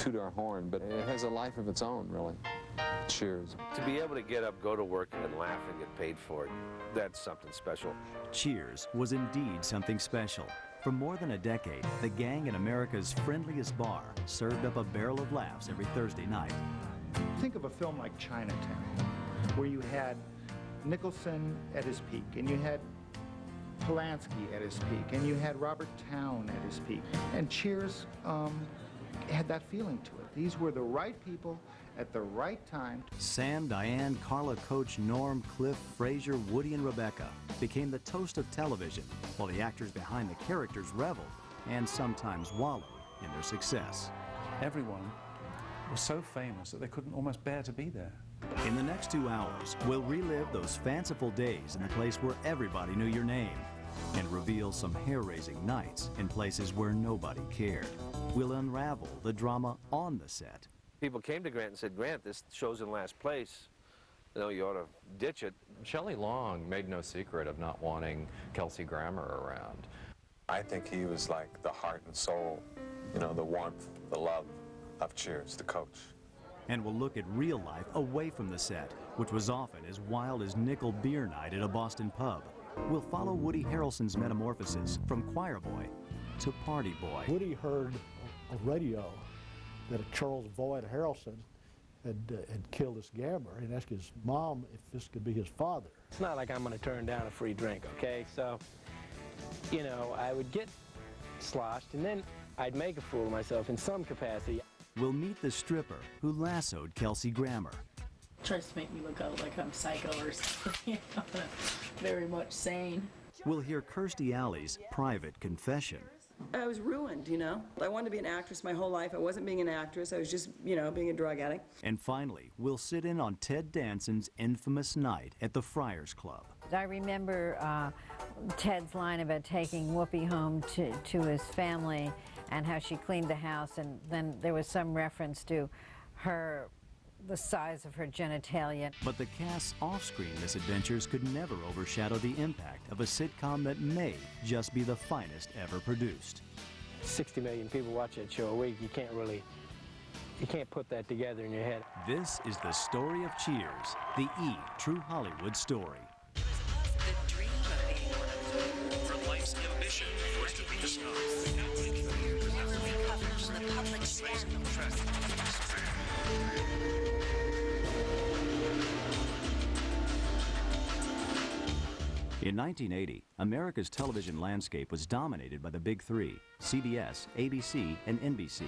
toot our horn, but it has a life of its own, really. Cheers. To be able to get up, go to work, and laugh and get paid for it, that's something special. Cheers was indeed something special. For more than a decade, the gang in America's friendliest bar served up a barrel of laughs every Thursday night. Think of a film like Chinatown, where you had Nicholson at his peak, and you had Polanski at his peak, and you had Robert Towne at his peak. And Cheers had that feeling to it. These were the right people at the right time. Sam, Diane, Carla, Coach, Norm, Cliff, Frazier, Woody, and Rebecca became the toast of television, while the actors behind the characters reveled and sometimes wallowed in their success. Everyone was so famous that they couldn't almost bear to be there. In the next 2 hours, we'll relive those fanciful days in the place where everybody knew your name and reveal some hair-raising nights in places where nobody cared. We'll unravel the drama on the set. People came to Grant and said, Grant, this show's in last place. You know, you ought to ditch it. Shelley Long made no secret of not wanting Kelsey Grammer around. I think he was like the heart and soul, you know, the warmth, the love of Cheers, the coach. And we'll look at real life away from the set, which was often as wild as nickel beer night at a Boston pub. We'll follow Woody Harrelson's metamorphosis from choir boy to party boy. Woody heard on radio that Charles Boyd Harrelson had killed this gambler and asked his mom if this could be his father. It's not like I'm going to turn down a free drink, okay? So, you know, I would get sloshed and then I'd make a fool of myself in some capacity. We'll meet the stripper who lassoed Kelsey Grammer. Tries to make me look out like I'm psycho or something, you know, very much sane. We'll hear Kirstie Alley's private confession. I was ruined, you know. I wanted to be an actress my whole life. I wasn't being an actress. I was just, you know, being a drug addict. And finally, we'll sit in on Ted Danson's infamous night at the Friars Club. I remember Ted's line about taking Whoopi home to his family and how she cleaned the house, and then there was some reference to the size of her genitalia. But the cast's off-screen misadventures could never overshadow the impact of a sitcom that may just be the finest ever produced. 60 million people watch that show a week. You can't put that together in your head. This is the story of Cheers, the E! True Hollywood story. The dream of being from life's ambition was to be discovered. From the public scandal. In 1980, America's television landscape was dominated by the big three, CBS, ABC, and NBC.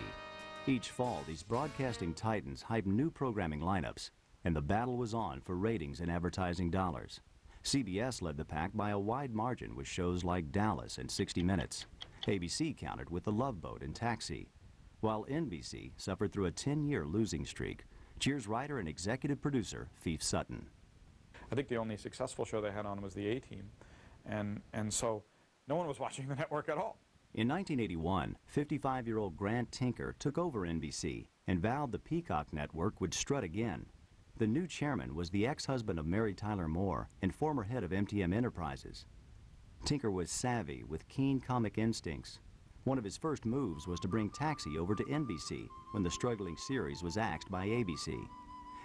Each fall, these broadcasting titans hyped new programming lineups, and the battle was on for ratings and advertising dollars. CBS led the pack by a wide margin with shows like Dallas and 60 Minutes. ABC countered with The Love Boat and Taxi, while NBC suffered through a 10-year losing streak. Cheers writer and executive producer Fief Sutton. I think the only successful show they had on was the A-Team, and so no one was watching the network at all. In 1981, 55-year-old Grant Tinker took over NBC and vowed the Peacock network would strut again. The new chairman was the ex-husband of Mary Tyler Moore and former head of MTM Enterprises. Tinker was savvy with keen comic instincts. One of his first moves was to bring Taxi over to NBC when the struggling series was axed by ABC.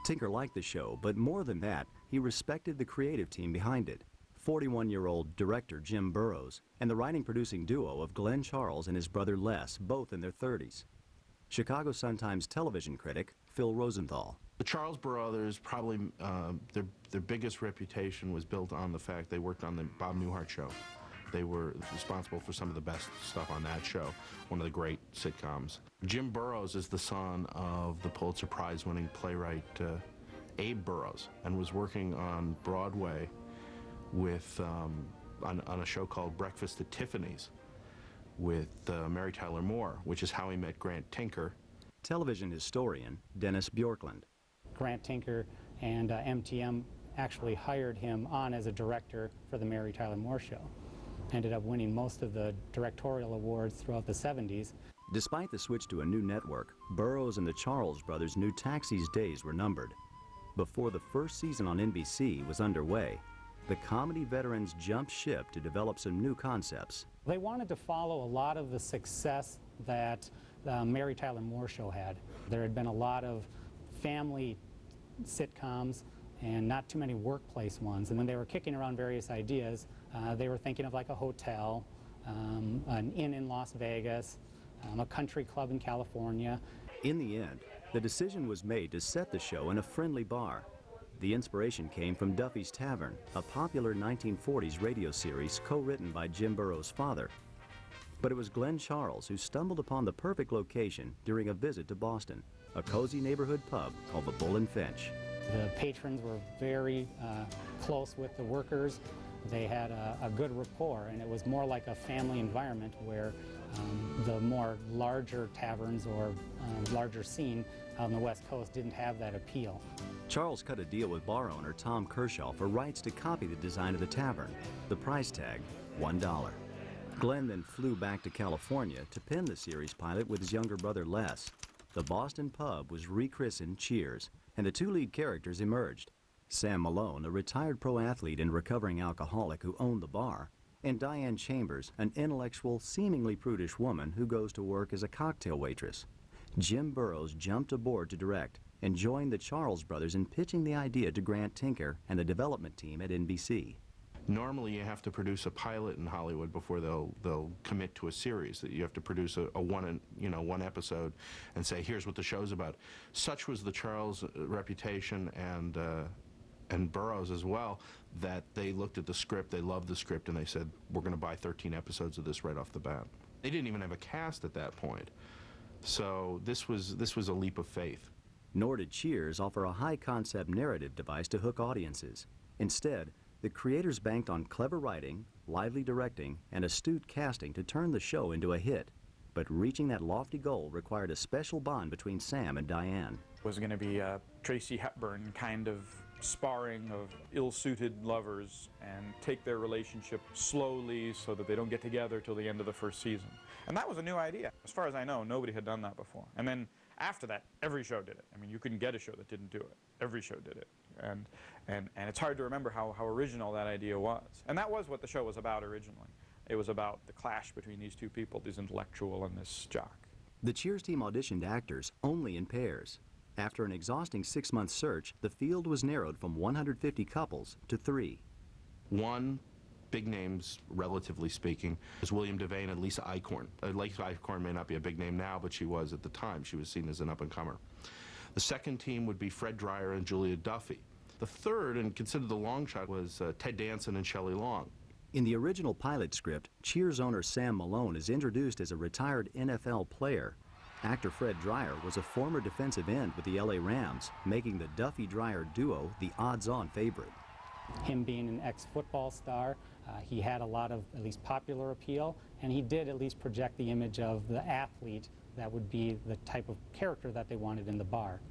Tinker liked the show, but more than that, he respected the creative team behind it. 41-year-old director Jim Burrows and the writing-producing duo of Glenn Charles and his brother Les, both in their 30s. Chicago Sun-Times television critic Phil Rosenthal. The Charles brothers probably, their biggest reputation was built on the fact they worked on the Bob Newhart show. They were responsible for some of the best stuff on that show, one of the great sitcoms. Jim Burrows is the son of the Pulitzer Prize-winning playwright Abe Burrows, and was working on Broadway with on a show called Breakfast at Tiffany's with Mary Tyler Moore, which is how he met Grant Tinker. Television historian Dennis Bjorklund. Grant Tinker and MTM actually hired him on as a director for the Mary Tyler Moore show. Ended up winning most of the directorial awards throughout the 70s. Despite the switch to a new network, Burrows and the Charles brothers knew Taxi's days were numbered. Before the first season on NBC was underway, the comedy veterans jumped ship to develop some new concepts. They wanted to follow a lot of the success that the Mary Tyler Moore Show had. There had been a lot of family sitcoms and not too many workplace ones. And when they were kicking around various ideas, they were thinking of like a hotel, an inn in Las Vegas, a country club in California. In the end, the decision was made to set the show in a friendly bar. The inspiration came from Duffy's Tavern, a popular 1940s radio series co-written by Jim Burrows' father. But it was Glenn Charles who stumbled upon the perfect location during a visit to Boston, a cozy neighborhood pub called the Bull and Finch. The patrons were very close with the workers. They had a good rapport, and it was more like a family environment where the more larger taverns or larger scene out on the West Coast didn't have that appeal. Charles cut a deal with bar owner Tom Kershaw for rights to copy the design of the tavern. The price tag, $1. Glenn then flew back to California to pen the series pilot with his younger brother Les. The Boston pub was rechristened Cheers, and the two lead characters emerged. Sam Malone, a retired pro athlete and recovering alcoholic who owned the bar, and Diane Chambers, an intellectual, seemingly prudish woman who goes to work as a cocktail waitress. Jim Burrows jumped aboard to direct and joined the Charles brothers in pitching the idea to Grant Tinker and the development team at NBC. Normally you have to produce a pilot in Hollywood before they'll commit to a series. That you have to produce a one episode and say, here's what the show's about. Such was the Charles reputation and Burrows as well, that they looked at the script, they loved the script, and they said, we're going to buy 13 episodes of this right off the bat. They didn't even have a cast at that point. So this was a leap of faith. Nor did Cheers offer a high-concept narrative device to hook audiences. Instead, the creators banked on clever writing, lively directing, and astute casting to turn the show into a hit. But reaching that lofty goal required a special bond between Sam and Diane. It was going to be a Tracy Hepburn kind of sparring of ill-suited lovers and take their relationship slowly so that they don't get together till the end of the first season. And that was a new idea. As far as I know, nobody had done that before. And then after that, every show did it. I mean, you couldn't get a show that didn't do it. Every show did it. And it's hard to remember how original that idea was. And that was what the show was about originally. It was about the clash between these two people, this intellectual and this jock. The Cheers team auditioned actors only in pairs. After an exhausting 6-month search, the field was narrowed from 150 couples to 3. One, big names, relatively speaking, was William Devane and Lisa Eichhorn. Lisa Eichhorn may not be a big name now, but she was at the time. She was seen as an up-and-comer. The second team would be Fred Dreyer and Julia Duffy. The third, and considered the long shot, was Ted Danson and Shelley Long. In the original pilot script, Cheers owner Sam Malone is introduced as a retired NFL player. Actor Fred Dreyer was a former defensive end with the LA Rams, making the Duffy-Dreyer duo the odds-on favorite. Him being an ex-football star, he had a lot of at least popular appeal, and he did at least project the image of the athlete that would be the type of character that they wanted in the bar.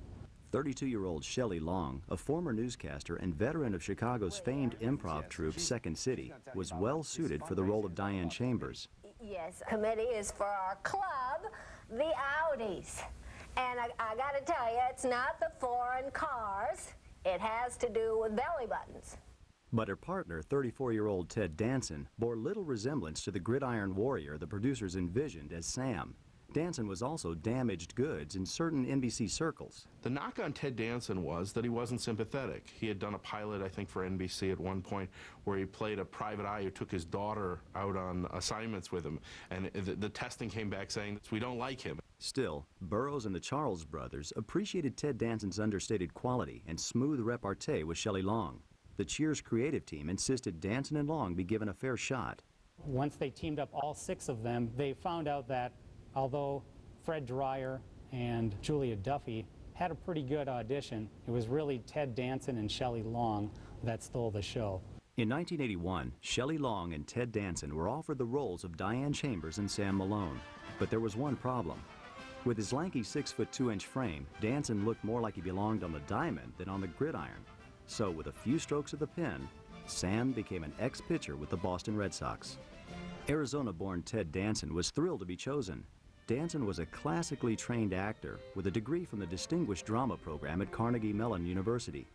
32-year-old Shelley Long, a former newscaster and veteran of Chicago's famed improv troupe Second City, was well suited for the role of Diane Chambers. Yes, committee is for our club, the Audis. And I got to tell you, it's not the foreign cars. It has to do with belly buttons. But her partner, 34-year-old Ted Danson, bore little resemblance to the gridiron warrior the producers envisioned as Sam. Danson was also damaged goods in certain NBC circles. The knock on Ted Danson was that he wasn't sympathetic. He had done a pilot, I think, for NBC at one point where he played a private eye who took his daughter out on assignments with him, and the testing came back saying, we don't like him. Still, Burrows and the Charles brothers appreciated Ted Danson's understated quality and smooth repartee with Shelley Long. The Cheers creative team insisted Danson and Long be given a fair shot. Once they teamed up all 6 of them, they found out that although Fred Dreyer and Julia Duffy had a pretty good audition, it was really Ted Danson and Shelley Long that stole the show. In 1981, Shelley Long and Ted Danson were offered the roles of Diane Chambers and Sam Malone. But there was one problem. With his lanky 6'2" frame, Danson looked more like he belonged on the diamond than on the gridiron. So with a few strokes of the pen, Sam became an ex-pitcher with the Boston Red Sox. Arizona-born Ted Danson was thrilled to be chosen. Danson was a classically trained actor with a degree from the Distinguished Drama Program at Carnegie Mellon University.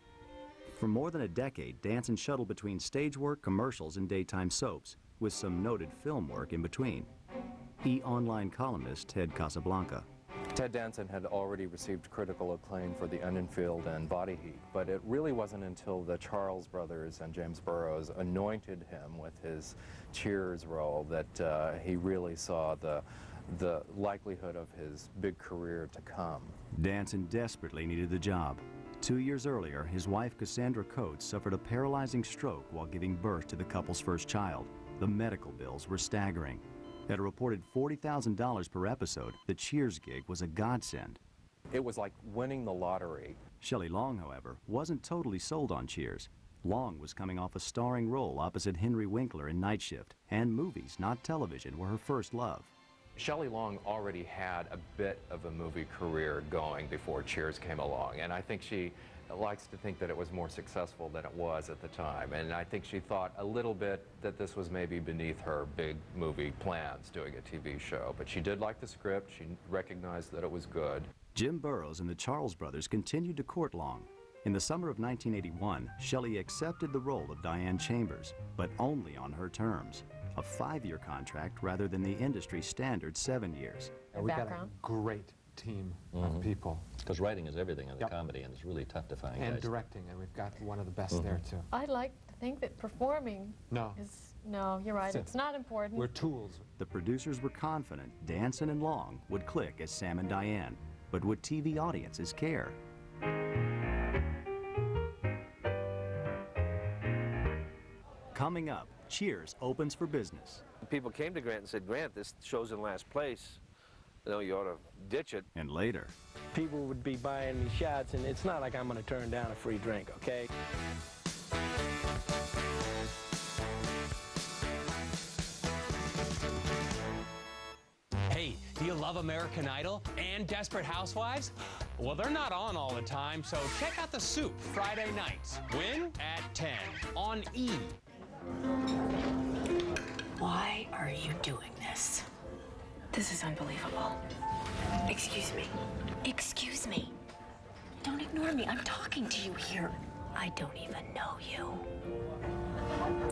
For more than a decade, Danson shuttled between stage work, commercials, and daytime soaps, with some noted film work in between. E-Online columnist Ted Casablanca. Ted Danson had already received critical acclaim for The Onion Field and Body Heat, but it really wasn't until the Charles brothers and James Burrows anointed him with his Cheers role that he really saw the likelihood of his big career to come. Danson desperately needed the job. 2 years earlier, his wife Cassandra Coates suffered a paralyzing stroke while giving birth to the couple's first child. The medical bills were staggering. At a reported $40,000 per episode, the Cheers gig was a godsend. It was like winning the lottery. Shelley Long, however, wasn't totally sold on Cheers. Long was coming off a starring role opposite Henry Winkler in Night Shift, and movies, not television, were her first love. Shelley Long already had a bit of a movie career going before Cheers came along, and I think she likes to think that it was more successful than it was at the time, and I think she thought a little bit that this was maybe beneath her big movie plans, doing a TV show, but she did like the script. She recognized that it was good. Jim Burrows and the Charles brothers continued to court Long. In the summer of 1981, Shelley accepted the role of Diane Chambers, but only on her terms. A 5-year contract rather than the industry standard 7 years. We've got a great team of people. Because writing is everything in the comedy, and it's really tough to find And guys. directing, and we've got one of the best there, too. I'd like to think that performing is... No, you're right. It's not important. We're tools. The producers were confident Danson and Long would click as Sam and Diane, but would TV audiences care? Coming up, Cheers opens for business. People came to Grant and said, Grant, this show's in last place. You know, you ought to ditch it. And later, People would be buying me shots, and it's not like I'm going to turn down a free drink, okay? Hey, do you love American Idol and Desperate Housewives? Well, they're not on all the time, so check out The Soup Friday nights. Win at 10 on E! Why are you doing this? This is unbelievable. Excuse me. Excuse me. Don't ignore me. I'm talking to you here. I don't even know you.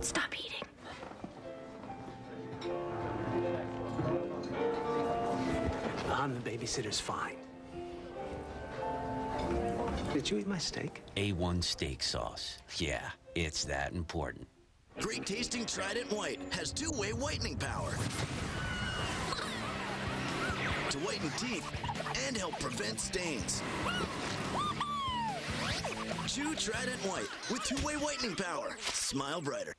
Stop eating. I'm the babysitter's fine. Did you eat my steak? A1 steak sauce. Yeah, it's that important. Great tasting Trident White has two-way whitening power to whiten teeth and help prevent stains. Chew Trident White with two-way whitening power. Smile brighter.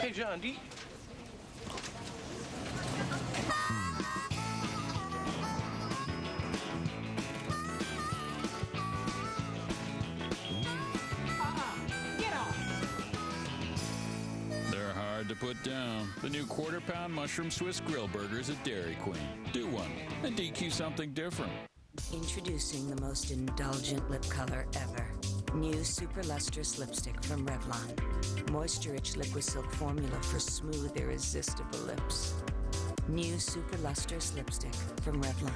Hey, John, do you... They're hard to put down. The new quarter-pound mushroom Swiss grill burgers at Dairy Queen. Do one and DQ something different. Introducing the most indulgent lip color ever. New Super Lustrous Lipstick from Revlon. Moisture-rich liquid silk formula for smooth, irresistible lips. New Super Lustrous Lipstick from Revlon.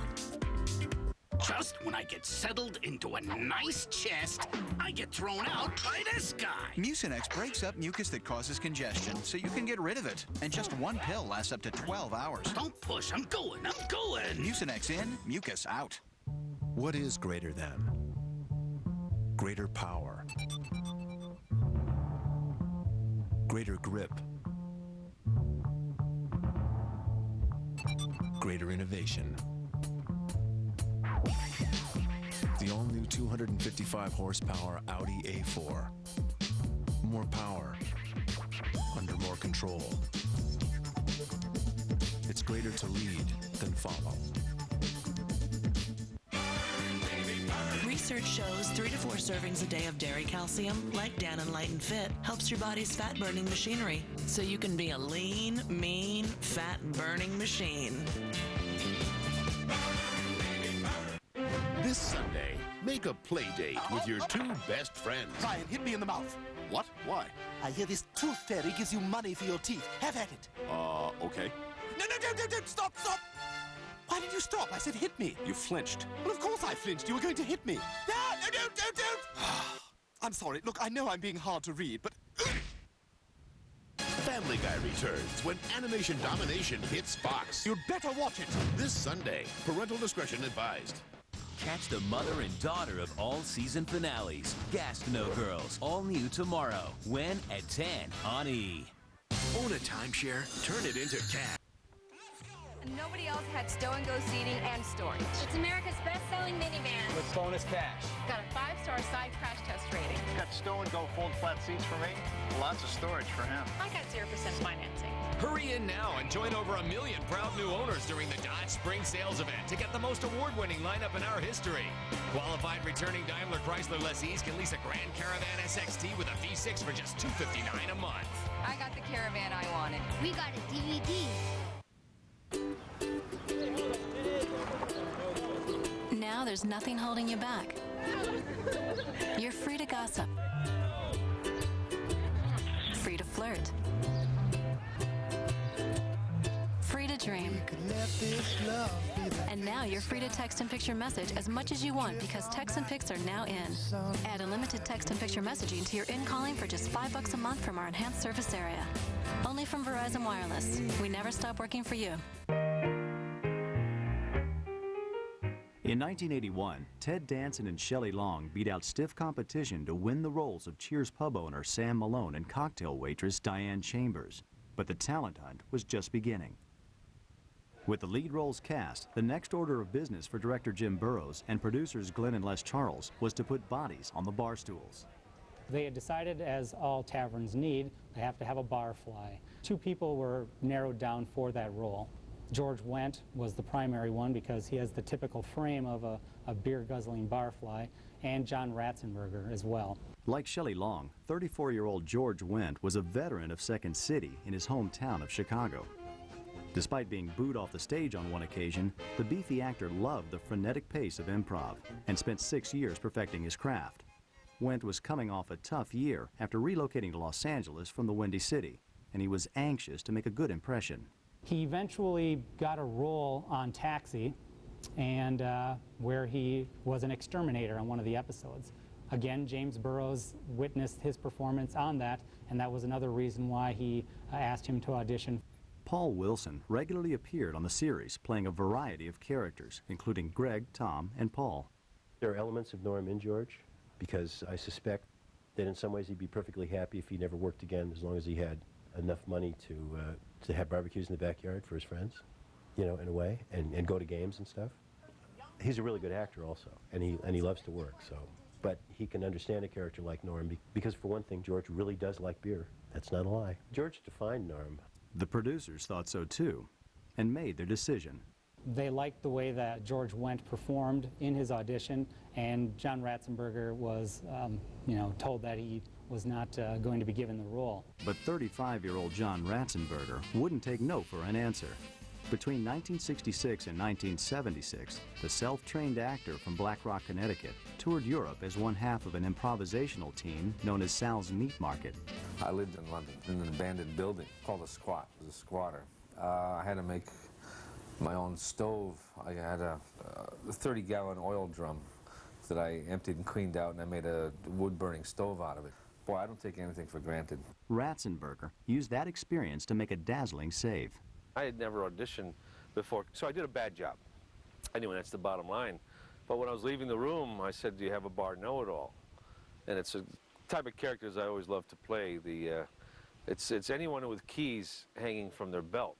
Just when I get settled into a nice chest, I get thrown out by this guy. Mucinex breaks up mucus that causes congestion, so you can get rid of it. And just one pill lasts up to 12 hours. Don't push, I'm going. Mucinex in, mucus out. What is greater than? Greater power. Greater grip. Greater innovation. The all-new 255 horsepower Audi A4. More power. Under more control. It's greater to lead than follow. Research shows 3 to 4 servings a day of dairy calcium, like Dan and Light and Fit, helps your body's fat-burning machinery, so you can be a lean, mean, fat-burning machine. This Sunday, make a play date with your 2 best friends. Ryan, hit me in the mouth. What? Why? I hear this tooth fairy gives you money for your teeth. Have at it. Okay. No, stop! Why did you stop? I said hit me. You flinched. Well, of course I flinched. You were going to hit me. No, don't. I'm sorry. Look, I know I'm being hard to read, but... Family Guy returns when animation domination hits Fox. You'd better watch it. This Sunday. Parental discretion advised. Catch the mother and daughter of all season finales. Gastineau Girls, all new tomorrow. When at 10 on E! Own a timeshare? Turn it into cash. Nobody else had stow-and-go seating and storage. It's America's best-selling minivan. What's bonus cash? Got a 5-star side crash test rating. Got stow-and-go fold flat seats for me. Lots of storage for him. I got 0% financing. Hurry in now and join over 1 million proud new owners during the Dodge Spring Sales Event to get the most award-winning lineup in our history. Qualified returning Daimler Chrysler lessees can lease a Grand Caravan SXT with a V6 for just $259 a month. I got the Caravan I wanted. We got a DVD. Now there's nothing holding you back. You're free to gossip. Free to flirt. Free to dream. And now you're free to text and picture message as much as you want because text and pics are now in. Add unlimited text and picture messaging to your in-calling for just $5 a month from our enhanced service area. Only from Verizon Wireless. We never stop working for you. In 1981, Ted Danson and Shelley Long beat out stiff competition to win the roles of Cheers pub owner Sam Malone and cocktail waitress Diane Chambers. But the talent hunt was just beginning. With the lead roles cast, the next order of business for director Jim Burrows and producers Glenn and Les Charles was to put bodies on the bar stools. They had decided, as all taverns need, they have to have a barfly. 2 people were narrowed down for that role. George Wendt was the primary one because he has the typical frame of a beer-guzzling barfly, and John Ratzenberger as well. Like Shelley Long, 34-year-old George Wendt was a veteran of Second City in his hometown of Chicago. Despite being booed off the stage on one occasion, the beefy actor loved the frenetic pace of improv and spent 6 years perfecting his craft. Wendt was coming off a tough year after relocating to Los Angeles from the Windy City, and he was anxious to make a good impression. He eventually got a role on Taxi, and where he was an exterminator on one of the episodes. Again, James Burrows witnessed his performance on that, and that was another reason why he asked him to audition. Paul Wilson regularly appeared on the series, playing a variety of characters, including Greg, Tom, and Paul. There are elements of Norm in George, because I suspect that in some ways he'd be perfectly happy if he never worked again, as long as he had enough money to have barbecues in the backyard for his friends, you know, in a way, and go to games and stuff. He's a really good actor also, and he loves to work, so. But he can understand a character like Norm, because for one thing, George really does like beer. That's not a lie. George defined Norm. The producers thought so too, and made their decision. They liked the way that George Wendt performed in his audition, and John Ratzenberger was, told that he was not going to be given the role. But 35-year-old John Ratzenberger wouldn't take no for an answer. Between 1966 and 1976, the self-trained actor from Black Rock, Connecticut, toured Europe as one half of an improvisational team known as Sal's Meat Market. I lived in London in an abandoned building called a squat. It was a squatter. I had to make my own stove. I had a 30-gallon oil drum that I emptied and cleaned out, and I made a wood-burning stove out of it. Boy, I don't take anything for granted. Ratzenberger used that experience to make a dazzling save. I had never auditioned before, so I did a bad job. Anyway, that's the bottom line. But when I was leaving the room, I said, "Do you have a bar know-it-all?" And it's a type of characters I always love to play. It's anyone with keys hanging from their belt.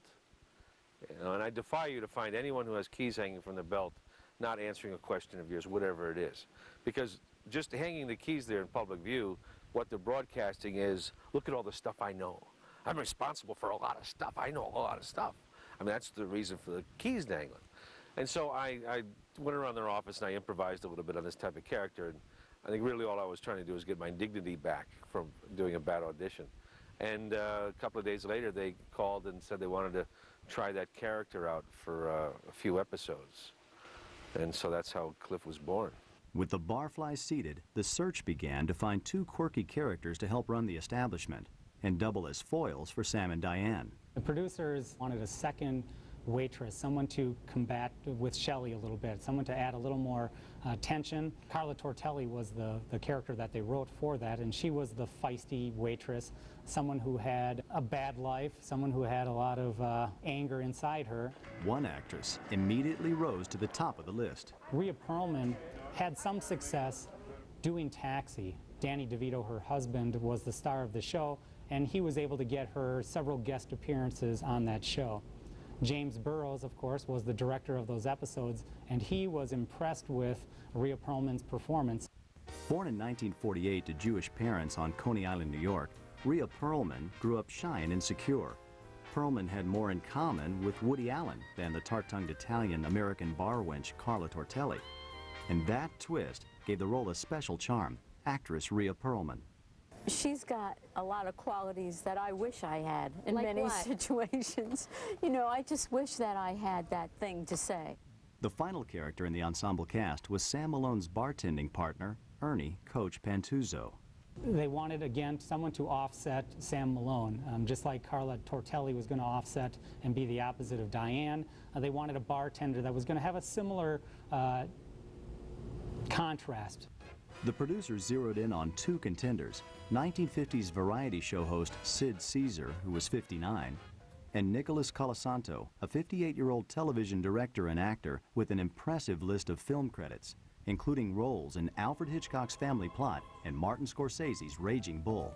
You know, and I defy you to find anyone who has keys hanging from their belt not answering a question of yours, whatever it is. Because just hanging the keys there in public view, what they're broadcasting is, look at all the stuff I know. I'm responsible for a lot of stuff. I know a lot of stuff. I mean, that's the reason for the keys dangling. And so I went around their office and I improvised a little bit on this type of character. And I think really all I was trying to do was get my dignity back from doing a bad audition. And a couple of days later, they called and said they wanted to try that character out for a few episodes. And so that's how Cliff was born. With the barfly seated, the search began to find 2 quirky characters to help run the establishment and double as foils for Sam and Diane. The producers wanted a second waitress, someone to combat with Shelley a little bit, someone to add a little more tension. Carla Tortelli was the character that they wrote for that, and she was the feisty waitress, someone who had a bad life, someone who had a lot of anger inside her. One actress immediately rose to the top of the list. Rhea Perlman had some success doing Taxi. Danny DeVito, her husband, was the star of the show, and he was able to get her several guest appearances on that show. James Burrows, of course, was the director of those episodes, and he was impressed with Rhea Perlman's performance. Born in 1948 to Jewish parents on Coney Island, New York, Rhea Perlman grew up shy and insecure. Perlman had more in common with Woody Allen than the tart-tongued Italian-American bar wench Carla Tortelli. And that twist gave the role a special charm. Actress Rhea Perlman. She's got a lot of qualities that I wish I had in Like many what? situations. You know, I just wish that I had that thing to say. The final character in the ensemble cast was Sam Malone's bartending partner, Ernie Coach Pantuzzo. They wanted, again, someone to offset Sam Malone. Just like Carla Tortelli was going to offset and be the opposite of Diane, they wanted a bartender that was going to have a similar contrast. The producers zeroed in on two contenders, 1950s variety show host Sid Caesar, who was 59, and Nicholas Colasanto, a 58-year-old television director and actor with an impressive list of film credits, including roles in Alfred Hitchcock's Family Plot and Martin Scorsese's Raging Bull.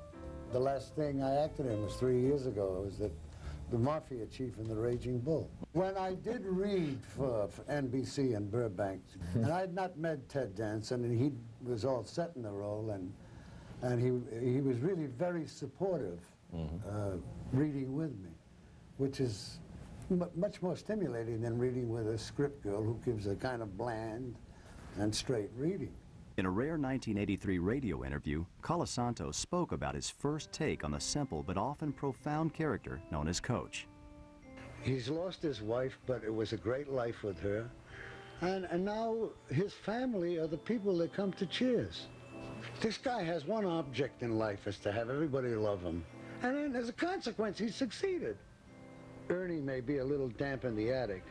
The last thing I acted in was 3 years ago. It was the mafia chief in the Raging Bull. When I did read for NBC in Burbank, and I had not met Ted Danson, and he was all set in the role, and he was really very supportive, reading with me, which is much more stimulating than reading with a script girl who gives a kind of bland and straight reading. In a rare 1983 radio interview, Colasanto spoke about his first take on the simple but often profound character known as Coach. He's lost his wife, but it was a great life with her. And now his family are the people that come to Cheers. This guy has one object in life, is to have everybody love him. And then as a consequence, he succeeded. Ernie may be a little damp in the attic,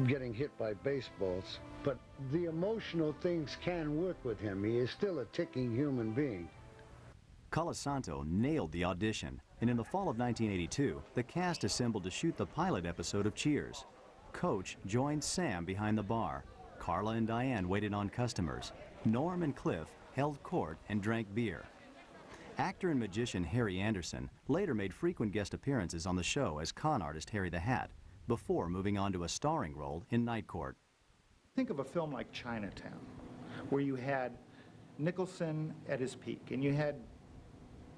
getting hit by baseballs, but the emotional things can work with him. He is still a ticking human being. Colasanto nailed the audition, and in the fall of 1982, the cast assembled to shoot the pilot episode of Cheers. Coach joined Sam behind the bar. Carla and Diane waited on customers. Norm and Cliff held court and drank beer. Actor and magician Harry Anderson later made frequent guest appearances on the show as con artist Harry the Hat, before moving on to a starring role in Night Court. Think of a film like Chinatown, where you had Nicholson at his peak, and you had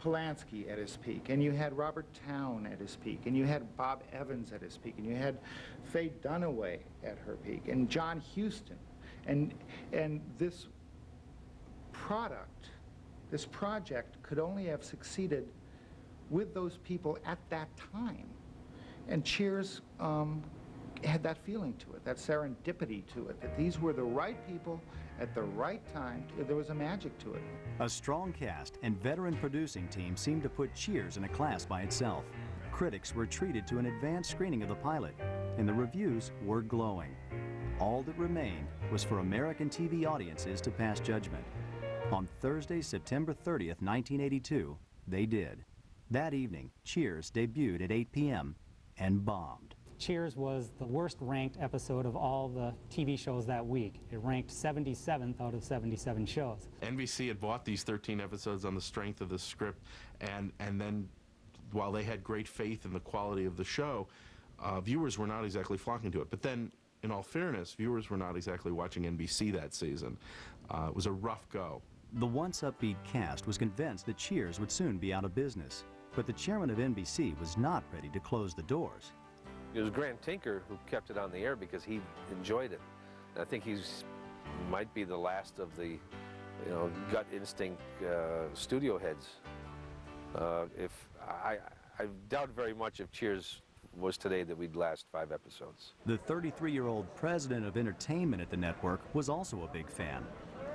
Polanski at his peak, and you had Robert Towne at his peak, and you had Bob Evans at his peak, and you had Faye Dunaway at her peak, and John Huston. And this project could only have succeeded with those people at that time. And Cheers had that feeling to it, that serendipity to it, that these were the right people at the right time. There was a magic to it. A strong cast and veteran producing team seemed to put Cheers in a class by itself. Critics were treated to an advanced screening of the pilot, and the reviews were glowing. All that remained was for American TV audiences to pass judgment. On Thursday, September 30th, 1982, they did. That evening, Cheers debuted at 8 p.m. and bombed. Cheers was the worst-ranked episode of all the TV shows that week. It ranked 77th out of 77 shows. NBC had bought these 13 episodes on the strength of the script, and then while they had great faith in the quality of the show, viewers were not exactly flocking to it. But then, in all fairness, viewers were not exactly watching NBC that season. It was a rough go. The once upbeat cast was convinced that Cheers would soon be out of business, but the chairman of NBC was not ready to close the doors. It was Grant Tinker who kept it on the air because he enjoyed it. And I think he's might be the last of the, gut instinct studio heads. I doubt very much if Cheers was today that we'd last 5 episodes. The 33-year-old president of entertainment at the network was also a big fan.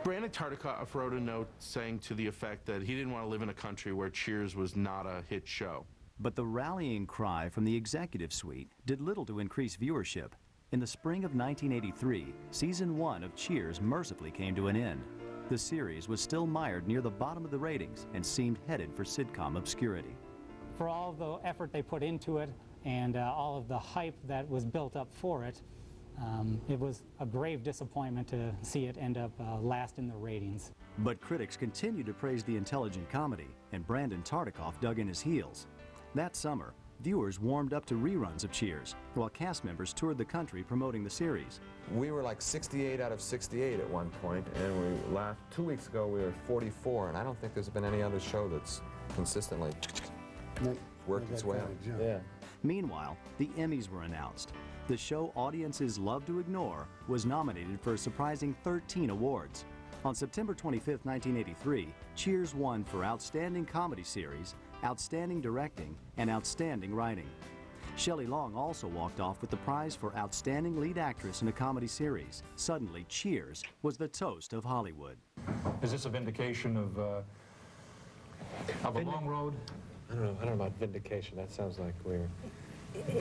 Brandon Tartikoff wrote a note saying to the effect that he didn't want to live in a country where Cheers was not a hit show. But the rallying cry from the executive suite did little to increase viewership. In the spring of 1983, season 1 of Cheers mercifully came to an end. The series was still mired near the bottom of the ratings and seemed headed for sitcom obscurity. For all of the effort they put into it and all of the hype that was built up for it, it was a grave disappointment to see it end up last in the ratings. But critics continued to praise the intelligent comedy, and Brandon Tartikoff dug in his heels. That summer, viewers warmed up to reruns of Cheers, while cast members toured the country promoting the series. We were like 68 out of 68 at one point, and 2 weeks ago we were 44, and I don't think there's been any other show that's consistently worked its way up. Yeah. Meanwhile, the Emmys were announced. The show audiences love to ignore was nominated for a surprising 13 awards. On September 25, 1983, Cheers won for Outstanding Comedy Series, Outstanding Directing, and Outstanding Writing. Shelley Long also walked off with the prize for Outstanding Lead Actress in a Comedy Series. Suddenly, Cheers was the toast of Hollywood. Is this a vindication of a long road? I don't know about vindication. That sounds like we're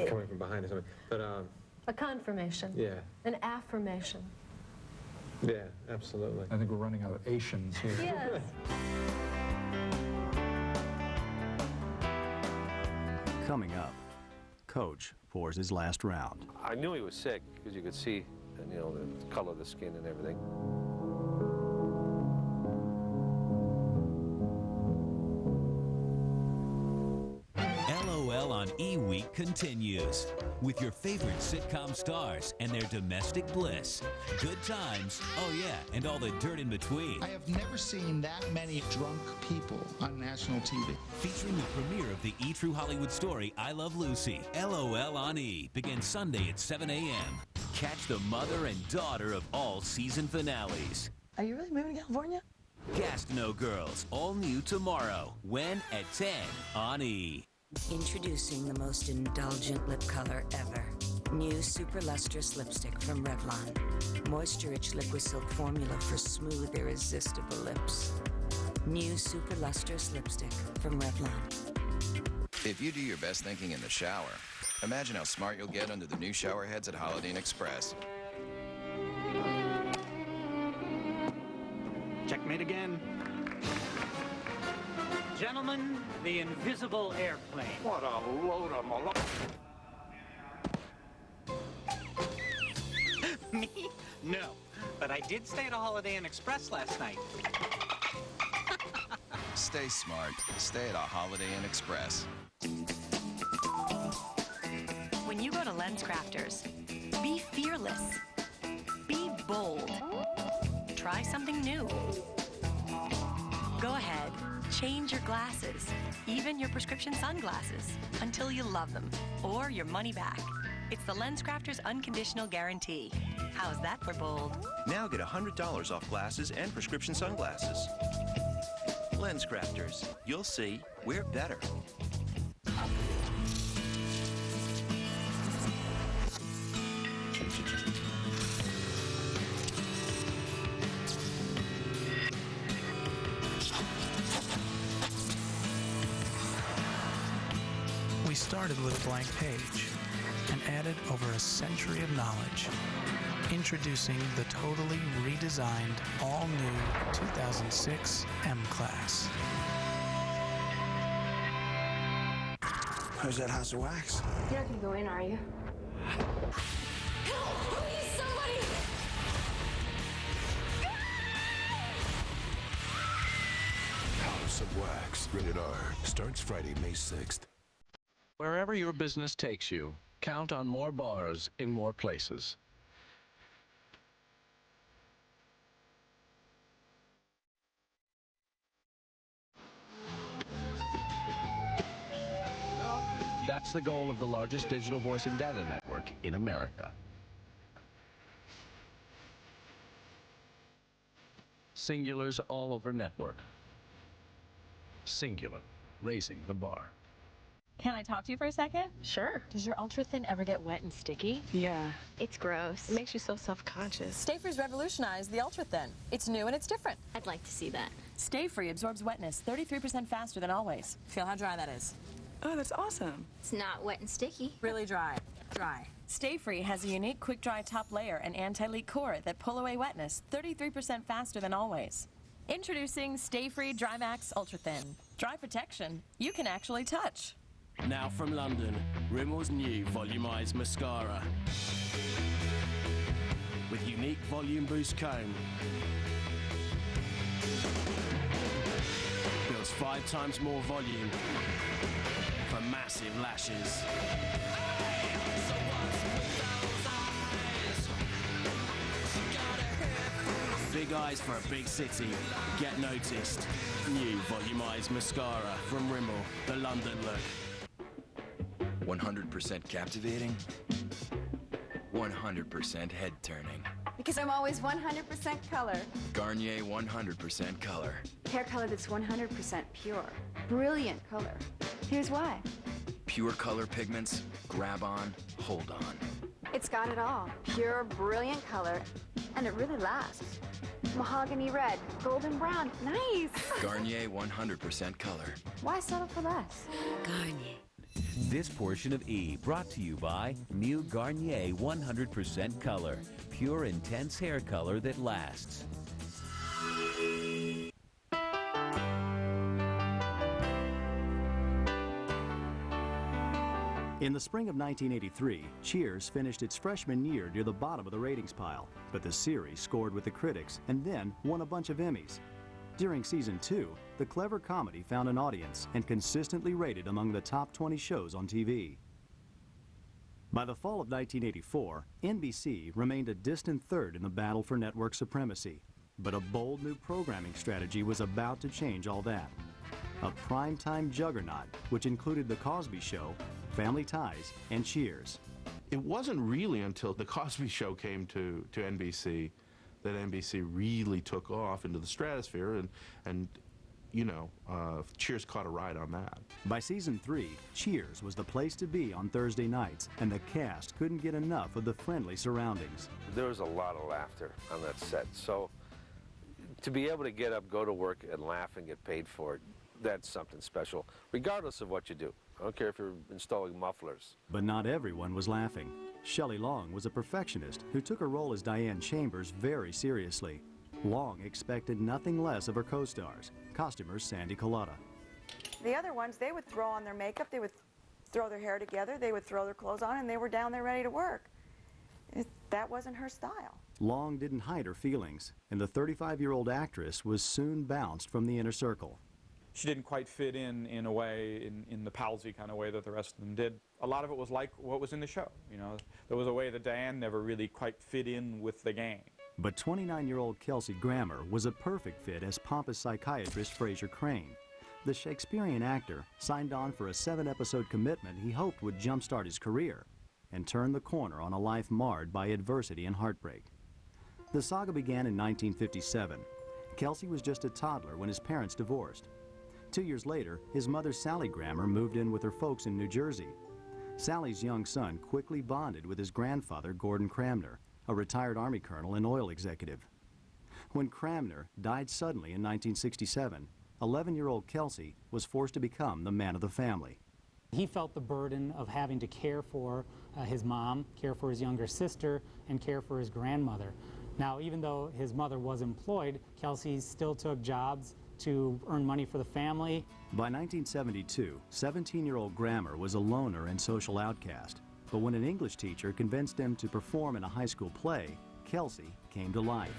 coming from behind or something. But a confirmation. Yeah. An affirmation. Yeah, absolutely. I think we're running out of Asians here. Yes. Coming up, Coach pours his last round. I knew he was sick because you could see, you know, the color of the skin and everything. LOL on E-Week continues with your favorite sitcom stars and their domestic bliss. Good times, oh yeah, and all the dirt in between. I have never seen that many drunk people on national TV. Featuring the premiere of the E! True Hollywood story, I Love Lucy. LOL on E! begins Sunday at 7 a.m. Catch the mother and daughter of all season finales. Are you really moving to California? Gastineau Girls, all new tomorrow. When at 10 on E! Introducing the most indulgent lip color ever. New Super Lustrous Lipstick from Revlon. Moisture-rich liquid silk formula for smooth, irresistible lips. New Super Lustrous Lipstick from Revlon. If you do your best thinking in the shower, imagine how smart you'll get under the new shower heads at Holiday Inn Express. Checkmate again. Gentlemen, the invisible airplane. What a load of malarkey. Me? No. But I did stay at a Holiday Inn Express last night. Stay smart. Stay at a Holiday Inn Express. When you go to LensCrafters, be fearless. Be bold. Try something new. Go ahead. Change your glasses, even your prescription sunglasses, until you love them, or your money back. It's the LensCrafters Unconditional Guarantee. How's that for bold? Now get $100 off glasses and prescription sunglasses. LensCrafters. You'll see, we're better. We started with a blank page and added over a century of knowledge. Introducing the totally redesigned, all-new 2006 M-Class. Where's that house of wax? You're not gonna go in, are you? Help! Please, somebody! House of Wax, rated R, starts Friday, May 6th. Wherever your business takes you, count on more bars in more places. That's the goal of the largest digital voice and data network in America. Singular's all over network. Singular, raising the bar. Can I talk to you for a second? Sure. Does your Ultra Thin ever get wet and sticky? Yeah. It's gross. It makes you so self-conscious. Stay Free's revolutionized the Ultra Thin. It's new and it's different. I'd like to see that. Stay Free absorbs wetness 33% faster than always. Feel how dry that is. Oh, that's awesome. It's not wet and sticky. Really dry. Dry. Stay Free has a unique quick-dry top layer and anti-leak core that pull away wetness 33% faster than always. Introducing Stay Free Dry Max Ultra Thin. Dry protection you can actually touch. Now from London, Rimmel's new volumized mascara. With unique volume boost comb. Feels 5 times more volume for massive lashes. Big eyes for a big city. Get noticed. New volumized mascara from Rimmel, the London look. 100% captivating, 100% head turning. Because I'm always 100% color. Garnier 100% color. Hair color that's 100% pure. Brilliant color. Here's why. Pure color pigments, grab on, hold on. It's got it all. Pure, brilliant color. And it really lasts. Mahogany red, golden brown. Nice. Garnier 100% color. Why settle for less? Garnier. This portion of E brought to you by new Garnier 100% Color. Pure, intense hair color that lasts. In the spring of 1983, Cheers finished its freshman year near the bottom of the ratings pile, but the series scored with the critics and then won a bunch of Emmys. During season 2, the clever comedy found an audience and consistently rated among the top 20 shows on TV. By the fall of 1984, NBC remained a distant third in the battle for network supremacy, but a bold new programming strategy was about to change all that. A primetime juggernaut, which included The Cosby Show, Family Ties, and Cheers. It wasn't really until The Cosby Show came to NBC that NBC really took off into the stratosphere, and you know, Cheers caught a ride on that. By season 3, Cheers was the place to be on Thursday nights, and the cast couldn't get enough of the friendly surroundings. There was a lot of laughter on that set, so to be able to get up, go to work, and laugh and get paid for it, that's something special, regardless of what you do. I don't care if you're installing mufflers. But not everyone was laughing. Shelley Long was a perfectionist who took her role as Diane Chambers very seriously. Long expected nothing less of her co-stars, costumer Sandy Collada. The other ones, they would throw on their makeup, they would throw their hair together, they would throw their clothes on, and they were down there ready to work. That wasn't her style. Long didn't hide her feelings, and the 35-year-old actress was soon bounced from the inner circle. She didn't quite fit in a way, in the palsy kind of way that the rest of them did. A lot of it was like what was in the show, you know. There was a way that Diane never really quite fit in with the gang. But 29-year-old Kelsey Grammer was a perfect fit as pompous psychiatrist Fraser Crane. The Shakespearean actor signed on for a 7-episode commitment he hoped would jumpstart his career and turn the corner on a life marred by adversity and heartbreak. The saga began in 1957. Kelsey was just a toddler when his parents divorced. 2 years later, his mother, Sally Grammer, moved in with her folks in New Jersey. Sally's young son quickly bonded with his grandfather, Gordon Cramner, a retired Army colonel and oil executive. When Cramner died suddenly in 1967, 11-year-old Kelsey was forced to become the man of the family. He felt the burden of having to care for his mom, care for his younger sister, and care for his grandmother. Now, even though his mother was employed, Kelsey still took jobs to earn money for the family. By 1972, 17-year-old Grammer was a loner and social outcast. But when an English teacher convinced him to perform in a high school play, Kelsey came to life.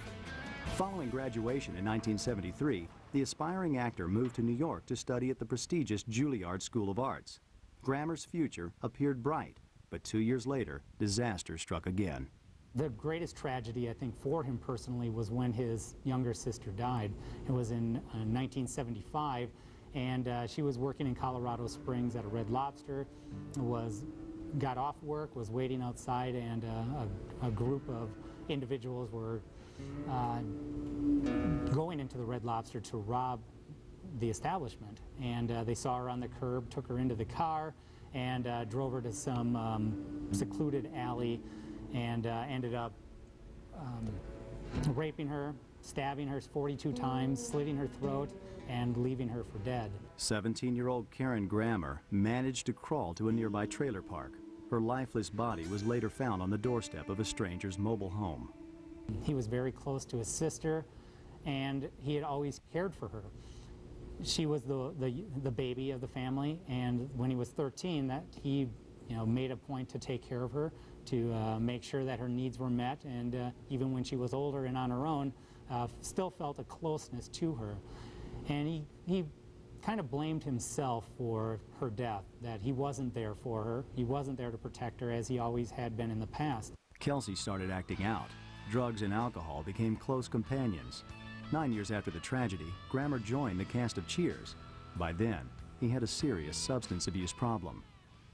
Following graduation in 1973, the aspiring actor moved to New York to study at the prestigious Juilliard School of Arts. Grammer's future appeared bright, but 2 years later, disaster struck again. The greatest tragedy, I think, for him personally was when his younger sister died. It was in 1975, and she was working in Colorado Springs at a Red Lobster, got off work, was waiting outside, and a group of individuals were going into the Red Lobster to rob the establishment. And they saw her on the curb, took her into the car, and drove her to some secluded alley, and ended up raping her, stabbing her 42 times, slitting her throat, and leaving her for dead. 17-year-old Karen Grammer managed to crawl to a nearby trailer park. Her lifeless body was later found on the doorstep of a stranger's mobile home. He was very close to his sister, and he had always cared for her. She was the baby of the family, and when he was 13, that he made a point to take care of her, to make sure that her needs were met, and even when she was older and on her own, still felt a closeness to her. And he kind of blamed himself for her death, that he wasn't there for her, he wasn't there to protect her as he always had been in the past. Kelsey started acting out. Drugs and alcohol became close companions. 9 years after the tragedy, Grammer joined the cast of Cheers. By then, he had a serious substance abuse problem.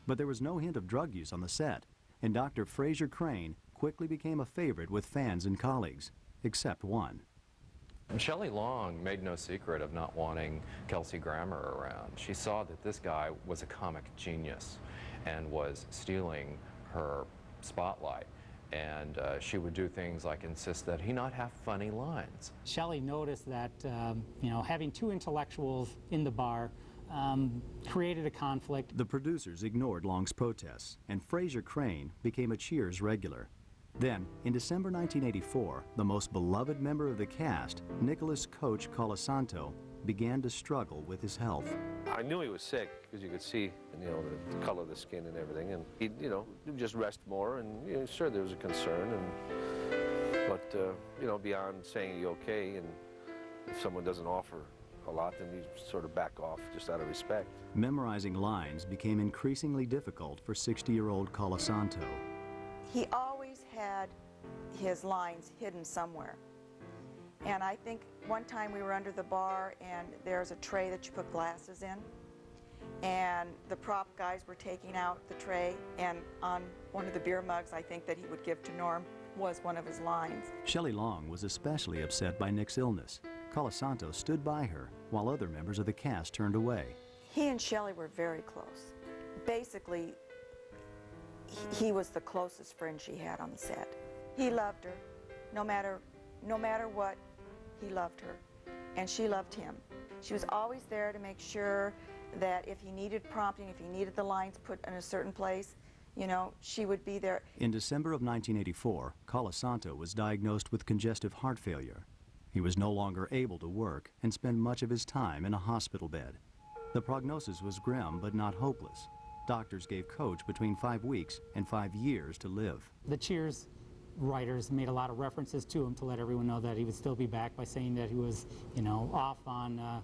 But there was no hint of drug use on the set, and Dr. Fraser Crane quickly became a favorite with fans and colleagues, except one. Shelley Long made no secret of not wanting Kelsey Grammer around. She saw that this guy was a comic genius and was stealing her spotlight. And she would do things like insist that he not have funny lines. Shelley noticed that, having two intellectuals in the bar created a conflict. The producers ignored Long's protests, and Fraser Crane became a Cheers regular. Then, in December 1984, the most beloved member of the cast, Nicholas Coach Colasanto, began to struggle with his health. I knew he was sick because you could see, the color of the skin and everything, and he'd, just rest more. And sure, there was a concern, but beyond saying you okay, and if someone doesn't offer a lot, then you sort of back off just out of respect. Memorizing lines became increasingly difficult for 60-year-old Colasanto. He always had his lines hidden somewhere. And I think one time we were under the bar and there's a tray that you put glasses in, and the prop guys were taking out the tray, and on one of the beer mugs I think that he would give to Norm was one of his lines. Shelley Long was especially upset by Nick's illness. Colasanto stood by her while other members of the cast turned away. He and Shelley were very close. Basically, he was the closest friend she had on the set. He loved her. No matter what, he loved her, and she loved him. She was always there to make sure that if he needed prompting, if he needed the lines put in a certain place, she would be there. In December of 1984, Colasanto was diagnosed with congestive heart failure. He was no longer able to work and spent much of his time in a hospital bed. The prognosis was grim but not hopeless. Doctors gave Coach between 5 weeks and 5 years to live. The Cheers writers made a lot of references to him to let everyone know that he would still be back, by saying that he was, off on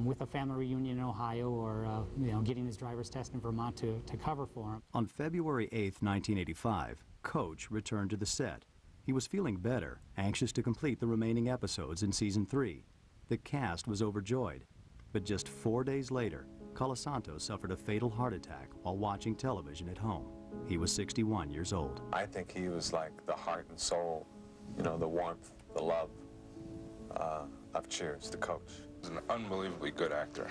with a family reunion in Ohio, or getting his driver's test in Vermont to cover for him. On February 8, 1985, Coach returned to the set. He was feeling better, anxious to complete the remaining episodes in season 3. The cast was overjoyed, but just 4 days later, Colasanto suffered a fatal heart attack while watching television at home. He was 61 years old. I think he was like the heart and soul, the warmth, the love of Cheers, the Coach. He's an unbelievably good actor.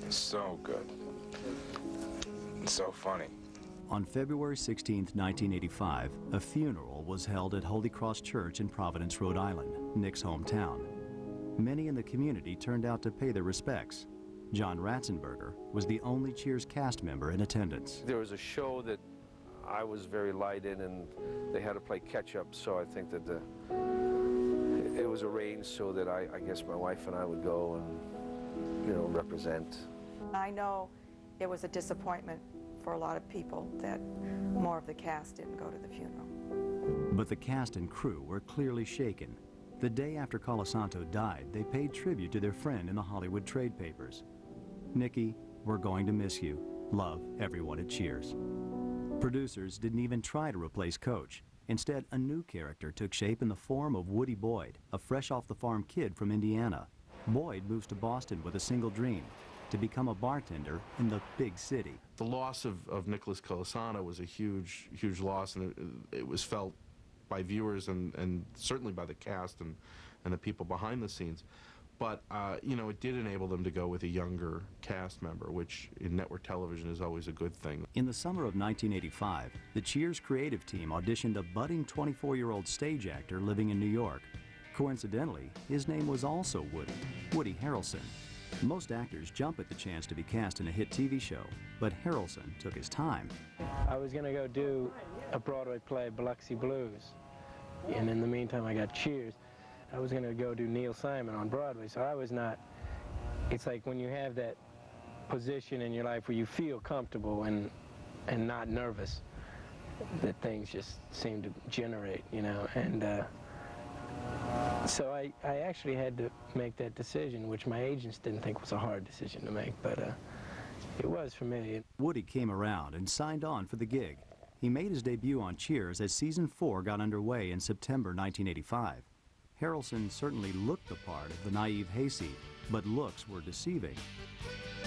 He's so good. And so funny. On February 16, 1985, a funeral was held at Holy Cross Church in Providence, Rhode Island, Nick's hometown. Many in the community turned out to pay their respects. John Ratzenberger was the only Cheers cast member in attendance. There was a show that I was very light in, and they had to play catch-up, so I think that it was arranged so that I guess my wife and I would go and, represent. I know it was a disappointment for a lot of people that more of the cast didn't go to the funeral. But the cast and crew were clearly shaken. The day after Colasanto died, they paid tribute to their friend in the Hollywood trade papers. "Nikki, we're going to miss you. Love, everyone at Cheers." Producers didn't even try to replace Coach. Instead, a new character took shape in the form of Woody Boyd, a fresh-off-the-farm kid from Indiana. Boyd moves to Boston with a single dream: to become a bartender in the big city. The loss of Nicholas Colasanto was a huge, huge loss, and it was felt by viewers and certainly by the cast and the people behind the scenes. But, it did enable them to go with a younger cast member, which in network television is always a good thing. In the summer of 1985, the Cheers creative team auditioned a budding 24-year-old stage actor living in New York. Coincidentally, his name was also Woody Harrelson. Most actors jump at the chance to be cast in a hit TV show, but Harrelson took his time. I was going to go do a Broadway play, Biloxi Blues, and in the meantime I got Cheers. I was going to go do Neil Simon on Broadway, so I was not, it's like when you have that position in your life where you feel comfortable and not nervous, that things just seem to generate, you know, and so I actually had to make that decision, which my agents didn't think was a hard decision to make, but it was for me. Woody came around and signed on for the gig. He made his debut on Cheers as season 4 got underway in September 1985. Harrelson certainly looked the part of the naive hayseed, but looks were deceiving.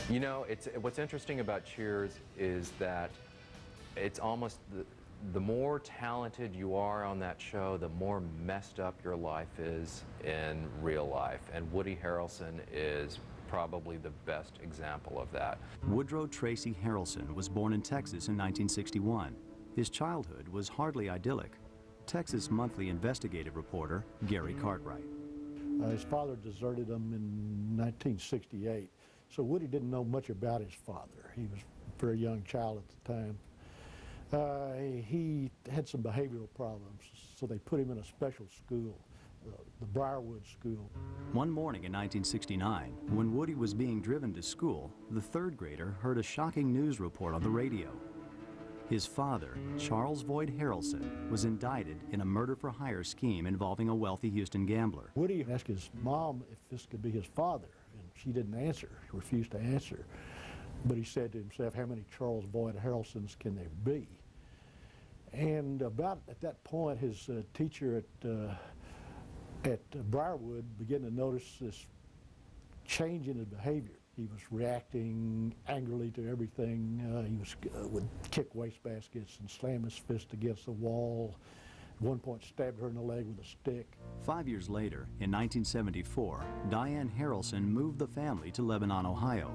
You know, what's interesting about Cheers is that it's almost the more talented you are on that show, the more messed up your life is in real life. And Woody Harrelson is probably the best example of that. Woodrow Tracy Harrelson was born in Texas in 1961. His childhood was hardly idyllic. Texas Monthly investigative reporter Gary Cartwright. His father deserted him in 1968, so Woody didn't know much about his father. He was a very young child at the time. He had some behavioral problems, so they put him in a special school, the Briarwood School. One morning in 1969, when Woody was being driven to school, the third grader heard a shocking news report on the radio. His father, Charles Boyd Harrelson, was indicted in a murder-for-hire scheme involving a wealthy Houston gambler. Woody asked his mom if this could be his father, and she didn't answer. She refused to answer. But he said to himself, how many Charles Boyd Harrelsons can there be? And about at that point, his teacher at Briarwood began to notice this change in his behavior. He was reacting angrily to everything. He would kick wastebaskets and slam his fist against the wall. At one point, stabbed her in the leg with a stick. 5 years later, in 1974, Diane Harrelson moved the family to Lebanon, Ohio.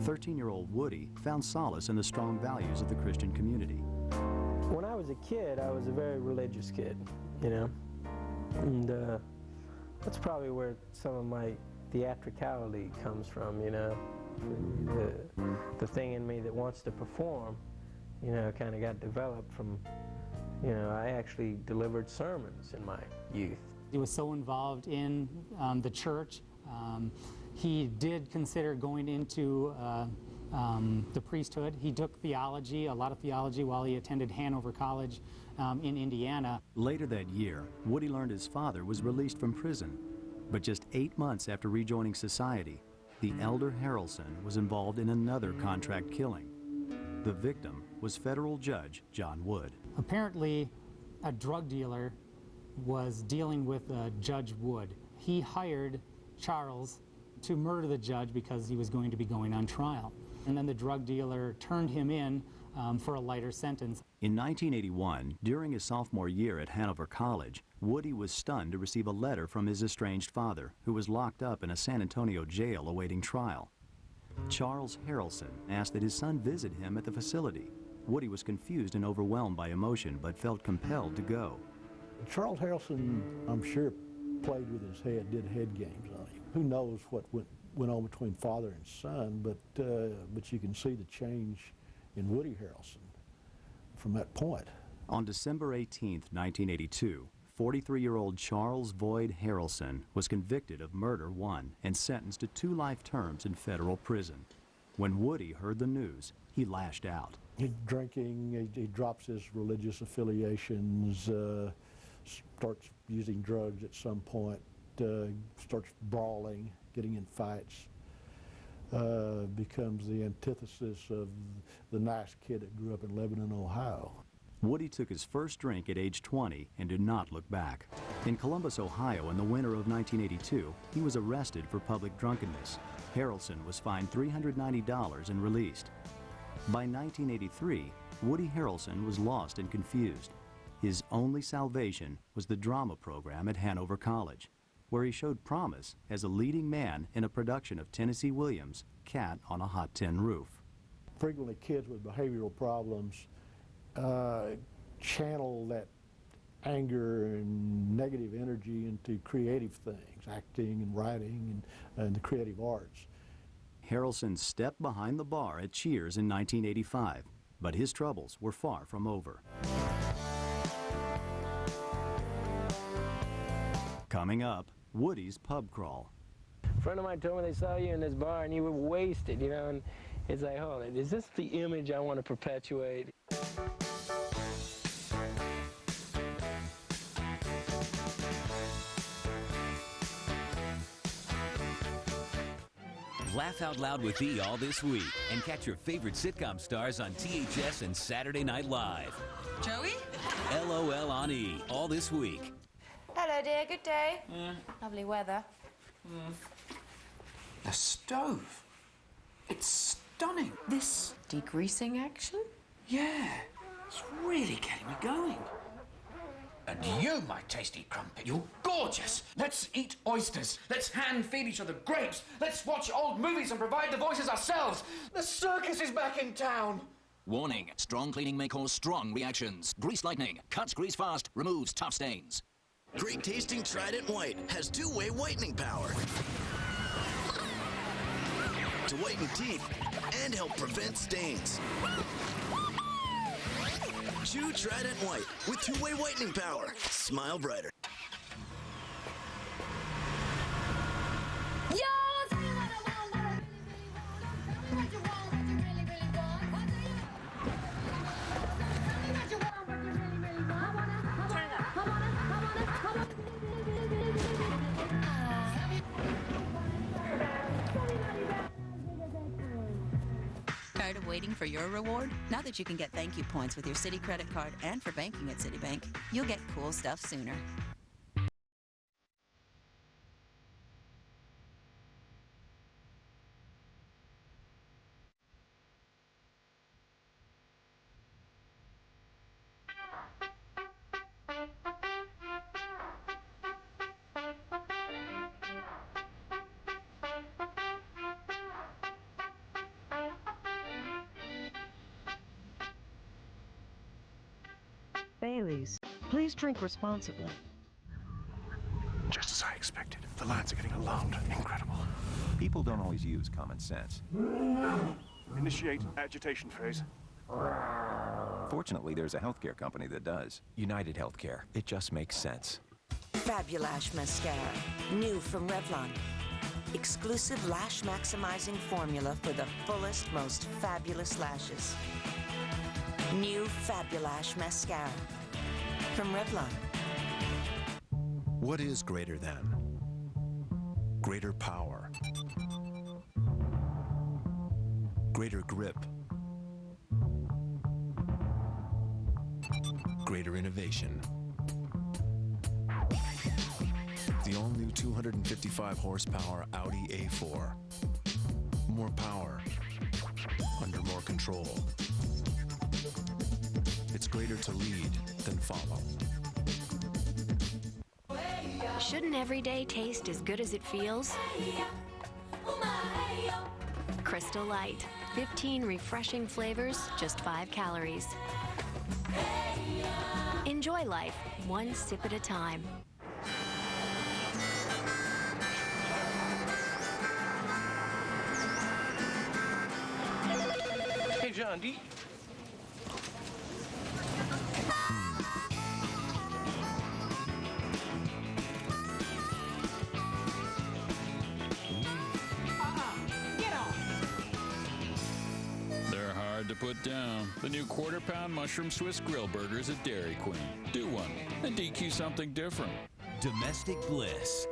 13-year-old Woody found solace in the strong values of the Christian community. When I was a kid, I was a very religious kid, you know, and that's probably where some of my theatricality comes from, you know. The thing in me that wants to perform, you know, kind of got developed from, you know, I actually delivered sermons in my youth. He was so involved in the church. He did consider going into the priesthood. He took theology, a lot of theology, while he attended Hanover College in Indiana. Later that year, Woody learned his father was released from prison. But just 8 months after rejoining society, the elder Harrelson was involved in another contract killing. The victim was federal judge John Wood. Apparently, a drug dealer was dealing with Judge Wood. He hired Charles to murder the judge because he was going to be going on trial. And then the drug dealer turned him in for a lighter sentence. In 1981, during his sophomore year at Hanover College, Woody was stunned to receive a letter from his estranged father, who was locked up in a San Antonio jail awaiting trial. Charles Harrelson asked that his son visit him at the facility. Woody was confused and overwhelmed by emotion, but felt compelled to go. Charles Harrelson, I'm sure, played with his head, did head games on him. Who knows what went on between father and son, but you can see the change in Woody Harrelson from that point. On December 18, 1982, 43-year-old Charles Boyd Harrelson was convicted of murder 1 and sentenced to 2 life terms in federal prison. When Woody heard the news, he lashed out. He's drinking, he drops his religious affiliations, starts using drugs at some point, starts brawling, getting in fights, becomes the antithesis of the nice kid that grew up in Lebanon, Ohio. Woody took his first drink at age 20 and did not look back. In Columbus, Ohio in the winter of 1982, he was arrested for public drunkenness. Harrelson was fined $390 and released. By 1983, Woody Harrelson was lost and confused. His only salvation was the drama program at Hanover College, where he showed promise as a leading man in a production of Tennessee Williams' Cat on a Hot Tin Roof. Frequently kids with behavioral problems channel that anger and negative energy into creative things, acting and writing and the creative arts. Harrelson stepped behind the bar at Cheers in 1985, but his troubles were far from over. Coming up, Woody's pub crawl. A friend of mine told me they saw you in this bar and you were wasted, you know, and it's like, hold it, is this the image I want to perpetuate? Laugh out loud with E! All this week and catch your favorite sitcom stars on THS and Saturday Night Live. Joey? LOL on E! All this week. Hello, dear. Good day. Lovely weather. The stove. It's stunning. This Degreasing action? yeah, it's really getting me going. And you, my tasty crumpet, you're gorgeous. Let's eat oysters. Let's hand feed each other grapes. Let's watch old movies and provide the voices ourselves. The circus is back in town. Warning, strong cleaning may cause strong reactions. Grease lightning, cuts grease fast, removes tough stains. Great tasting Trident White has two-way whitening power to whiten teeth and help prevent stains. Chew Trident White with two-way whitening power. Smile brighter. Tired of waiting for your reward? Now that you can get thank you points with your Citi credit card and for banking at Citibank, you'll get cool stuff sooner. Bailey's. Please drink responsibly. Just as I expected. The lines are getting alarmed. Incredible. People don't always use common sense. Initiate agitation phase. Fortunately, there's a healthcare company that does. United Healthcare. It just makes sense. Fabulash Mascara, new from Revlon. Exclusive lash maximizing formula for the fullest, most fabulous lashes. New Fabulash Mascara from Revlon. What is greater than? Greater power. Greater grip. Greater innovation. The all-new 255 horsepower Audi A4. More power. Under more control. It's greater to lead than follow. Shouldn't every day taste as good as it feels? Crystal Light. 15 refreshing flavors, just 5 calories. Enjoy life, one sip at a time. Hey, John, do you... They're hard to put down. The new quarter-pound mushroom Swiss grill burgers at Dairy Queen. Do one and DQ something different. Domestic bliss.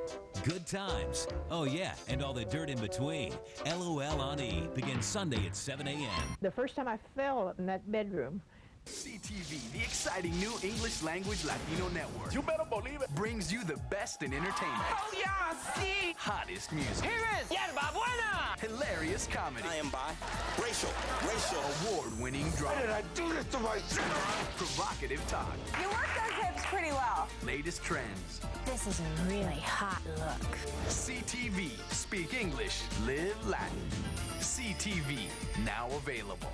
Good times. Oh, yeah, and all the dirt in between. LOL on E! Begins Sunday at 7 a.m. The first time I fell in that bedroom. CTV, the exciting new English language Latino network. You better believe it. Brings you the best in entertainment. Oh, yeah, see! Hottest music. Here is Yerba Buena! Hilarious comedy. I am biracial. Award-winning drama. Why did I do this to myself? Provocative talk. You work those hips pretty well. Latest trends. This is a really hot look. CTV. Speak English. Live Latin. CTV. Now available.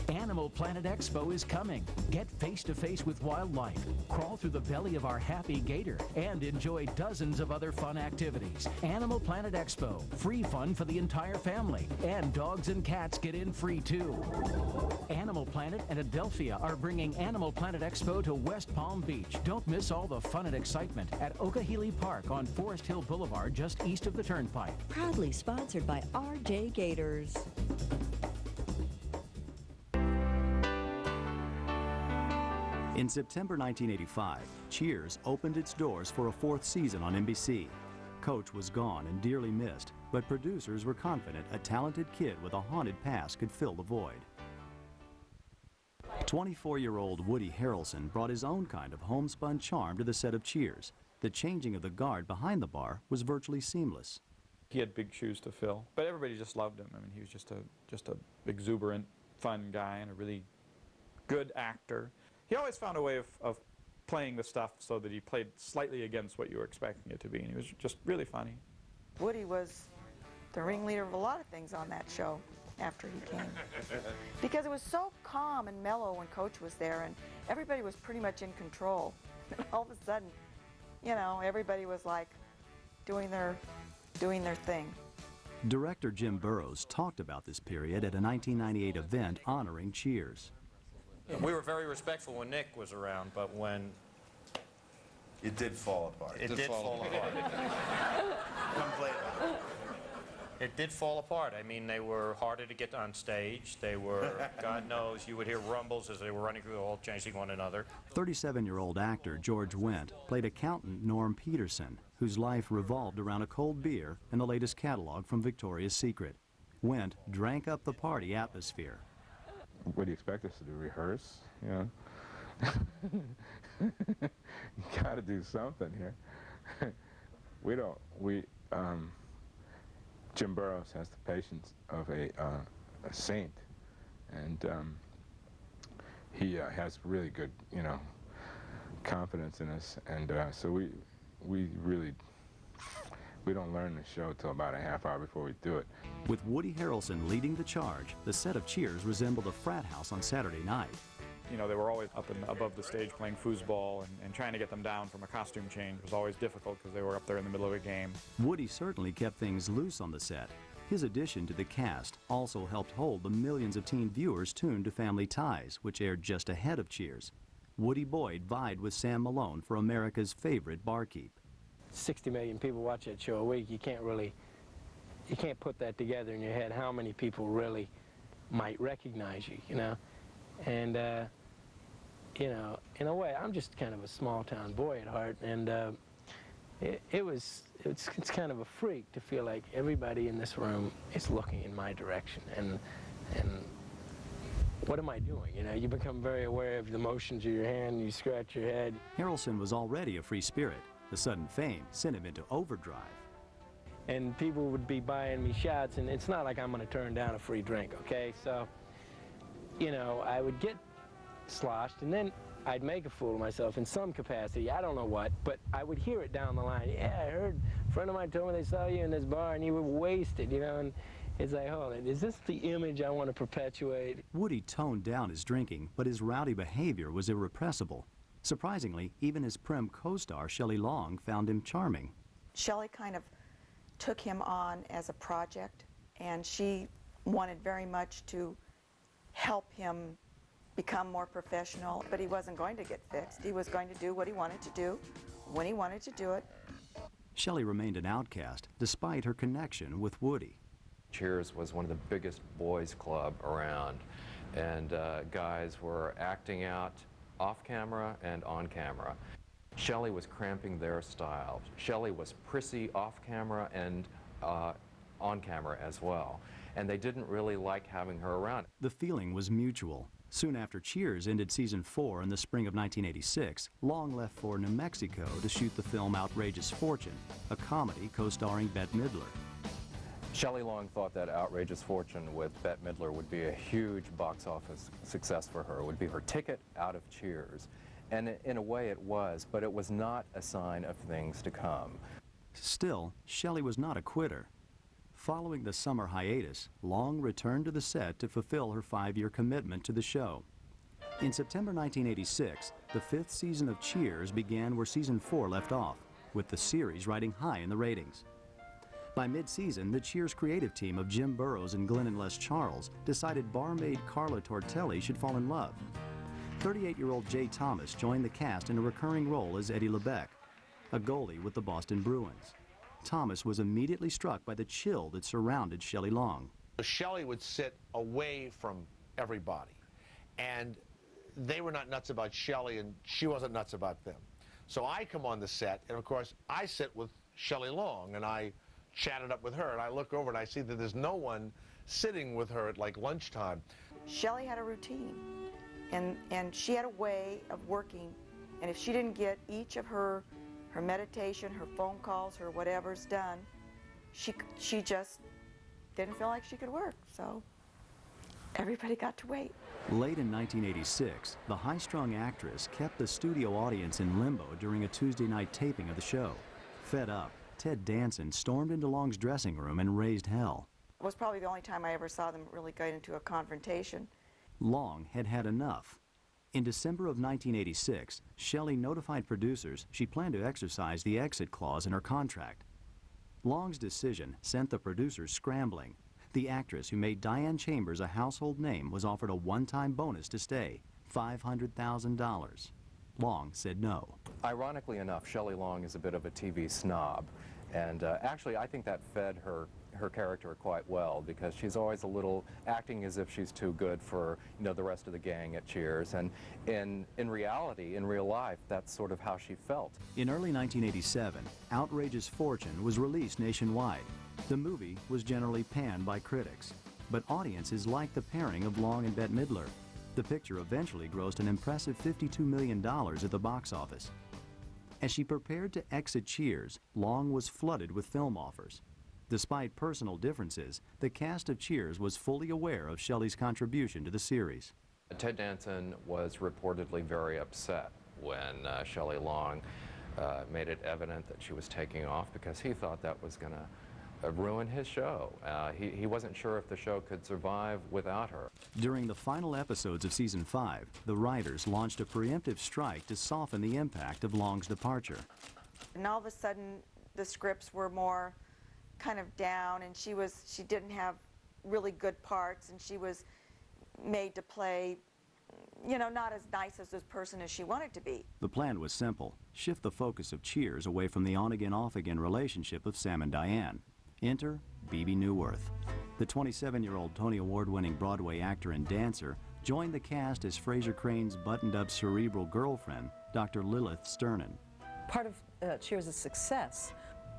Anna Animal Planet Expo is coming. Get face-to-face with wildlife, crawl through the belly of our happy gator, and enjoy dozens of other fun activities. Animal Planet Expo, free fun for the entire family, and dogs and cats get in free too. Animal Planet and Adelphia are bringing Animal Planet Expo to West Palm Beach. Don't miss all the fun and excitement at Okehele Park on Forest Hill Boulevard, just east of the Turnpike. Proudly sponsored by RJ Gators. In September 1985, Cheers opened its doors for a fourth season on NBC. Coach was gone and dearly missed, but producers were confident a talented kid with a haunted past could fill the void. 24-year-old Woody Harrelson brought his own kind of homespun charm to the set of Cheers. The changing of the guard behind the bar was virtually seamless. He had big shoes to fill, but everybody just loved him. I mean, he was just a exuberant, fun guy and a really good actor. He always found a way of playing the stuff so that he played slightly against what you were expecting it to be, and he was just really funny. Woody was the ringleader of a lot of things on that show after he came. Because it was so calm and mellow when Coach was there, and everybody was pretty much in control. And all of a sudden, you know, everybody was like doing their thing. Director Jim Burrows talked about this period at a 1998 event honoring Cheers. We were very respectful when Nick was around, but when... It did fall apart. It did fall apart. It did fall apart. I mean, they were harder to get on stage. They were, God knows, you would hear rumbles as they were running through the hall, chasing one another. 37-year-old actor George Wendt played accountant Norm Peterson, whose life revolved around a cold beer and the latest catalog from Victoria's Secret. Wendt drank up the party atmosphere. What do you expect us to do, rehearse? You know? You gotta do something here. Jim Burrows has the patience of a saint, and he has really good, you know, confidence in us, and so we don't learn the show till about a half hour before we do it. With Woody Harrelson leading the charge, the set of Cheers resembled a frat house on Saturday night. You know, they were always up and above the stage playing foosball, and trying to get them down from a costume change was always difficult because they were up there in the middle of a game. Woody certainly kept things loose on the set. His addition to the cast also helped hold the millions of teen viewers tuned to Family Ties, which aired just ahead of Cheers. Woody Boyd vied with Sam Malone for America's favorite barkeep. 60 million people watch that show a week. You can't put that together in your head, how many people really might recognize you, you know? And, you know, in a way, I'm just kind of a small-town boy at heart, and it's kind of a freak to feel like everybody in this room is looking in my direction, and what am I doing? You know, you become very aware of the motions of your hand, you scratch your head. Harrelson was already a free spirit. The sudden fame sent him into overdrive. And people would be buying me shots, and it's not like I'm going to turn down a free drink, okay? So, you know, I would get sloshed, and then I'd make a fool of myself in some capacity. I don't know what, but I would hear it down the line. Yeah, I heard a friend of mine told me they saw you in this bar, and you were wasted, you know? And it's like, hold on, is this the image I want to perpetuate? Woody toned down his drinking, but his rowdy behavior was irrepressible. Surprisingly, even his prim co-star Shelley Long found him charming. Shelley kind of took him on as a project, and she wanted very much to help him become more professional, but he wasn't going to get fixed. He was going to do what he wanted to do, when he wanted to do it. Shelley remained an outcast, despite her connection with Woody. Cheers was one of the biggest boys' club around, and guys were acting out off camera and on camera. Shelley was cramping their style. Shelley was prissy off camera and on camera as well, and they didn't really like having her around. The feeling was mutual. Soon after Cheers ended season 4 in the spring of 1986, Long left for New Mexico to shoot the film Outrageous Fortune, a comedy co-starring Bette Midler. Shelley Long thought that Outrageous Fortune with Bette Midler would be a huge box office success for her. It would be her ticket out of Cheers. And in a way it was, but it was not a sign of things to come. Still, Shelley was not a quitter. Following the summer hiatus, Long returned to the set to fulfill her 5-year commitment to the show. In September 1986, the 5th season of Cheers began where season 4 left off, with the series riding high in the ratings. By mid-season, the Cheers creative team of Jim Burrows and Glenn and Les Charles decided barmaid Carla Tortelli should fall in love. 38-year-old Jay Thomas joined the cast in a recurring role as Eddie LeBec, a goalie with the Boston Bruins. Thomas was immediately struck by the chill that surrounded Shelley Long. Shelley would sit away from everybody, and they were not nuts about Shelley, and she wasn't nuts about them. So I come on the set, and of course, I sit with Shelley Long, and I chatted up with her, and I look over and I see that there's no one sitting with her at like lunchtime. Shelley had a routine, and she had a way of working, and if she didn't get each of her meditation, her phone calls, her whatever's done, she just didn't feel like she could work, so everybody got to wait. Late in 1986, the high-strung actress kept the studio audience in limbo during a Tuesday night taping of the show. Fed up, Ted Danson stormed into Long's dressing room and raised hell. It was probably the only time I ever saw them really get into a confrontation. Long had had enough. In December of 1986, Shelley notified producers she planned to exercise the exit clause in her contract. Long's decision sent the producers scrambling. The actress who made Diane Chambers a household name was offered a one-time bonus to stay, $500,000. Long said no. Ironically enough, Shelley Long is a bit of a TV snob, and actually I think that fed her character quite well, because she's always a little acting as if she's too good for, you know, the rest of the gang at Cheers, and in reality, in real life, that's sort of how she felt. In early 1987, Outrageous Fortune was released nationwide. The movie was generally panned by critics, but audiences liked the pairing of Long and Bette Midler. The picture eventually grossed an impressive $52 million at the box office. As she prepared to exit Cheers, Long was flooded with film offers. Despite personal differences, the cast of Cheers was fully aware of Shelley's contribution to the series. Ted Danson was reportedly very upset when Shelley Long made it evident that she was taking off, because he thought that was going to ruin his show. He wasn't sure if the show could survive without her. During the final episodes of season 5, the writers launched a preemptive strike to soften the impact of Long's departure. And all of a sudden, the scripts were more kind of down, and she didn't have really good parts, and she was made to play, you know, not as nice as this person as she wanted to be. The plan was simple: shift the focus of Cheers away from the on-again, off-again relationship of Sam and Diane. Enter Bebe Neuwirth. The 27-year-old Tony Award-winning Broadway actor and dancer joined the cast as Frasier Crane's buttoned-up cerebral girlfriend, Dr. Lilith Sternin. Part of Cheers' success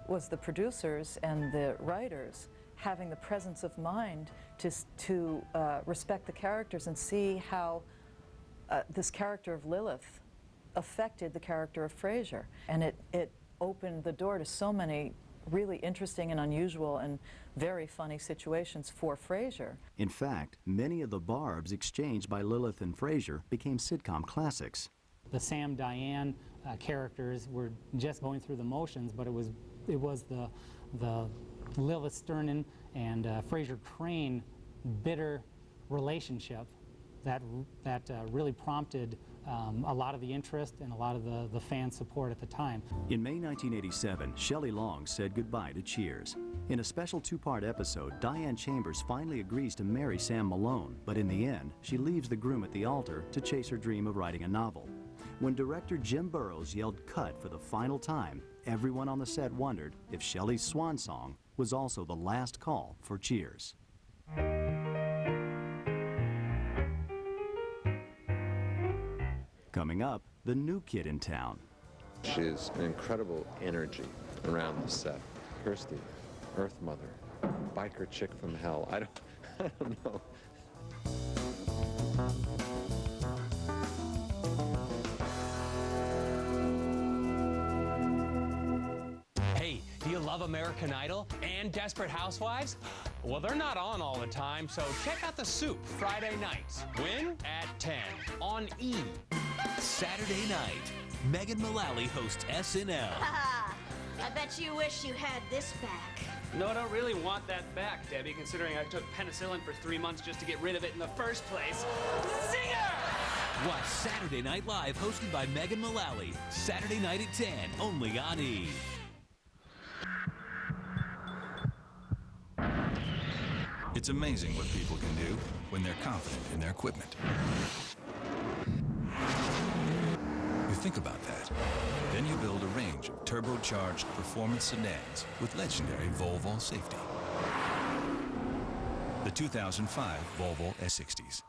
was the producers and the writers having the presence of mind to respect the characters and see how this character of Lilith affected the character of Frasier. And it opened the door to so many really interesting and unusual and very funny situations for Frasier. In fact, many of the barbs exchanged by Lilith and Frasier became sitcom classics. The Sam Diane characters were just going through the motions, but it was the Lilith Sternin and Frasier Crane bitter relationship that really prompted a lot of the interest and a lot of the fan support at the time. In May 1987, Shelley Long said goodbye to Cheers. In a special 2-part episode, Diane Chambers finally agrees to marry Sam Malone, but in the end, she leaves the groom at the altar to chase her dream of writing a novel. When director Jim Burrows yelled cut for the final time, everyone on the set wondered if Shelley's swan song was also the last call for Cheers. Coming up, the new kid in town. She has an incredible energy around the set. Kirsty, Earth Mother, biker chick from hell. I don't know. Hey, do you love American Idol and Desperate Housewives? Well, they're not on all the time, so check out The Soup Friday nights. Win at 10 on E! Saturday night, Megan Mullally hosts SNL. I bet you wish you had this back. No, I don't really want that back, Debbie, considering I took penicillin for 3 months just to get rid of it in the first place. Zinger! Watch Saturday Night Live, hosted by Megan Mullally. Saturday night at 10, only on E! It's amazing what people can do when they're confident in their equipment. You think about that. Then you build a range of turbocharged performance sedans with legendary Volvo safety. The 2005 Volvo S60s.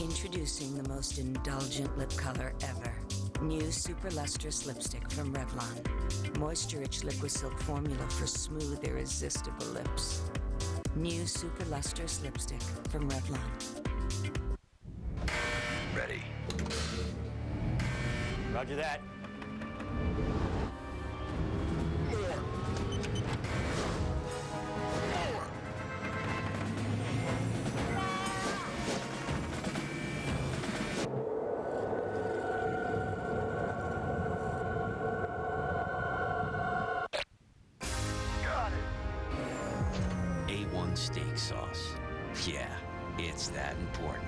Introducing the most indulgent lip color ever. New Super Lustrous Lipstick from Revlon. Moisture-rich liquid silk formula for smooth, irresistible lips. New Super Lustrous Lipstick from Revlon. Ready. Roger that. A1 steak sauce. Yeah, it's that important.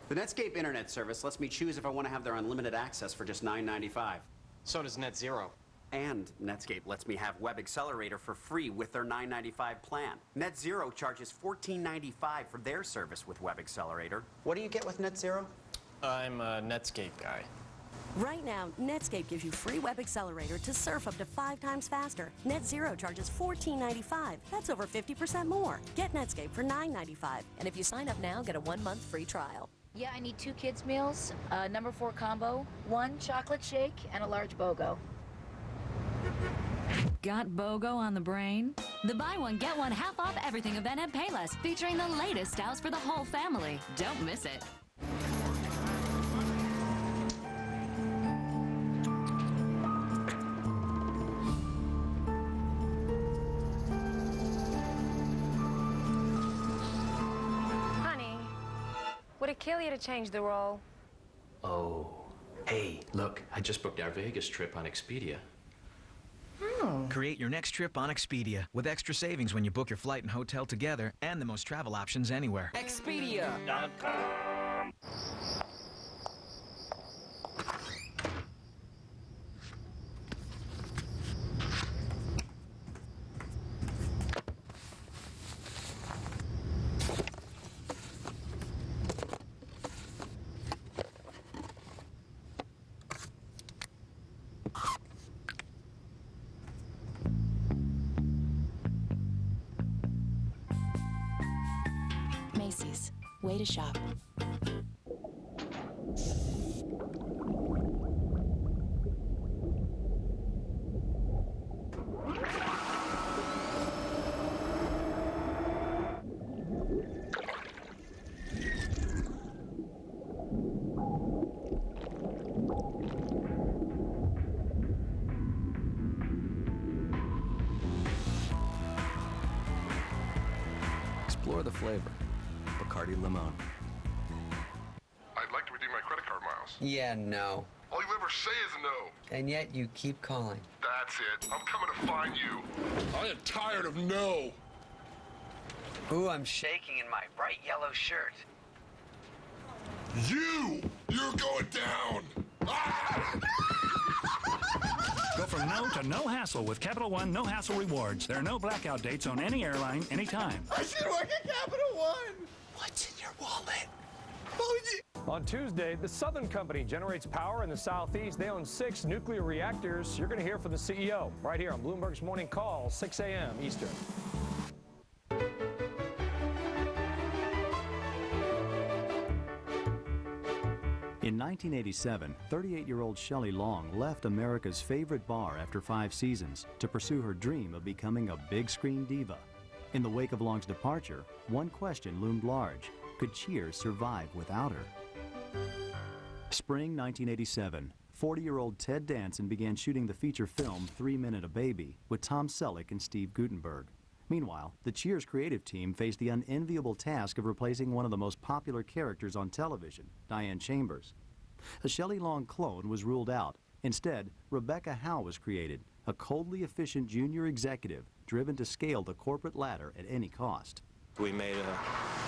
The Netscape Internet service lets me choose if I want to have their unlimited access for just $9.95. So does Net Zero. And Netscape lets me have Web Accelerator for free with their $9.95 plan. Net Zero charges $14.95 for their service with Web Accelerator. What do you get with Net Zero? I'm a Netscape guy. Right now, Netscape gives you free Web Accelerator to surf up to 5 times faster. Net Zero charges $14.95. That's over 50% more. Get Netscape for $9.95. And if you sign up now, get a 1-month free trial. Yeah, I need 2 kids' meals, number 4 combo, 1 chocolate shake, and a large BOGO. Got BOGO on the brain? The buy one, get one half off everything event at Payless, featuring the latest styles for the whole family. Don't miss it. Would it kill you to change the role? Oh, hey, look, I just booked our Vegas trip on Expedia. Create your next trip on Expedia with extra savings when you book your flight and hotel together and the most travel options anywhere. Expedia.com. Macy's. Way to shop. Explore the flavor. Bacardi Limon. I'd like to redeem my credit card miles. Yeah, no. All you ever say is no. And yet you keep calling. That's it. I'm coming to find you. I am tired of no. Ooh, I'm shaking in my bright yellow shirt. You're going down. Ah! Go from no to no hassle with Capital One No Hassle Rewards. There are no blackout dates on any airline, anytime. I should work at Capital One. What's in your wallet? On Tuesday, the Southern Company generates power in the Southeast. They own 6 nuclear reactors. You're going to hear from the CEO right here on Bloomberg's Morning Call, 6 a.m. Eastern. In 1987, 38-year-old Shelley Long left America's favorite bar after 5 seasons to pursue her dream of becoming a big-screen diva. In the wake of Long's departure, one question loomed large. Could Cheers survive without her? Spring 1987, 40-year-old Ted Danson began shooting the feature film 3 Minute a Baby with Tom Selleck and Steve Guttenberg. Meanwhile, the Cheers creative team faced the unenviable task of replacing one of the most popular characters on television, Diane Chambers. A Shelley Long clone was ruled out. Instead, Rebecca Howe was created, a coldly efficient junior executive driven to scale the corporate ladder at any cost. We made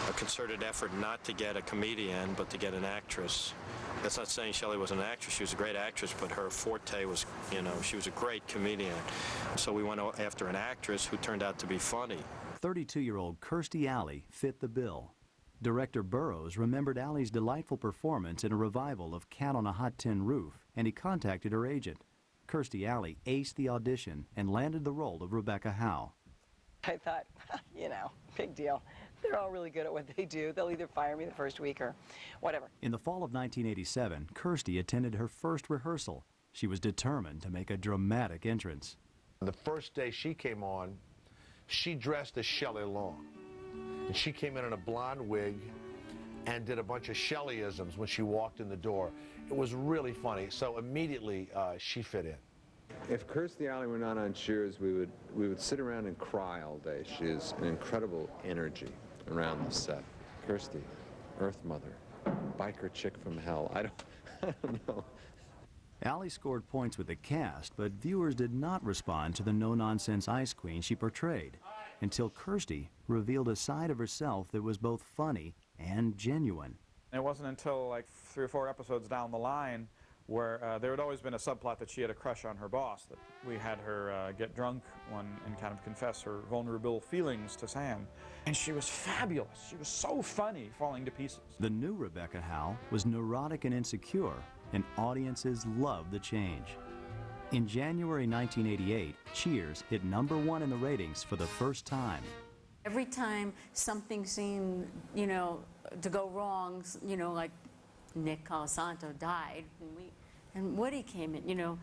a concerted effort not to get a comedian, but to get an actress. That's not saying Shelley was an actress. She was a great actress, but her forte was, she was a great comedian. So we went after an actress who turned out to be funny. 32-year-old Kirstie Alley fit the bill. Director Burroughs remembered Alley's delightful performance in a revival of Cat on a Hot Tin Roof, and he contacted her agent. Kirstie Alley aced the audition and landed the role of Rebecca Howe. I thought, big deal. They're all really good at what they do. They'll either fire me the first week or whatever. In the fall of 1987, Kirstie attended her first rehearsal. She was determined to make a dramatic entrance. The first day she came on, she dressed as Shelley Long. And she came in a blonde wig and did a bunch of Shelleyisms when she walked in the door. It was really funny. So immediately she fit in. If Kirstie Alley were not on Cheers, we would sit around and cry all day. She has an incredible energy around the set. Kirstie, Earth Mother, biker chick from hell. I don't know. Alley scored points with the cast, but viewers did not respond to the no-nonsense ice queen she portrayed, until Kirstie revealed a side of herself that was both funny and genuine. It wasn't until like 3 or 4 episodes down the line where there had always been a subplot that she had a crush on her boss, that we had her get drunk and kind of confess her vulnerable feelings to Sam. And she was fabulous. She was so funny, falling to pieces. The new Rebecca Howe was neurotic and insecure, and audiences loved the change. In January 1988, Cheers hit #1 in the ratings for the first time. Every time something seemed, to go wrong, like Nick Colasanto died, and Woody came in,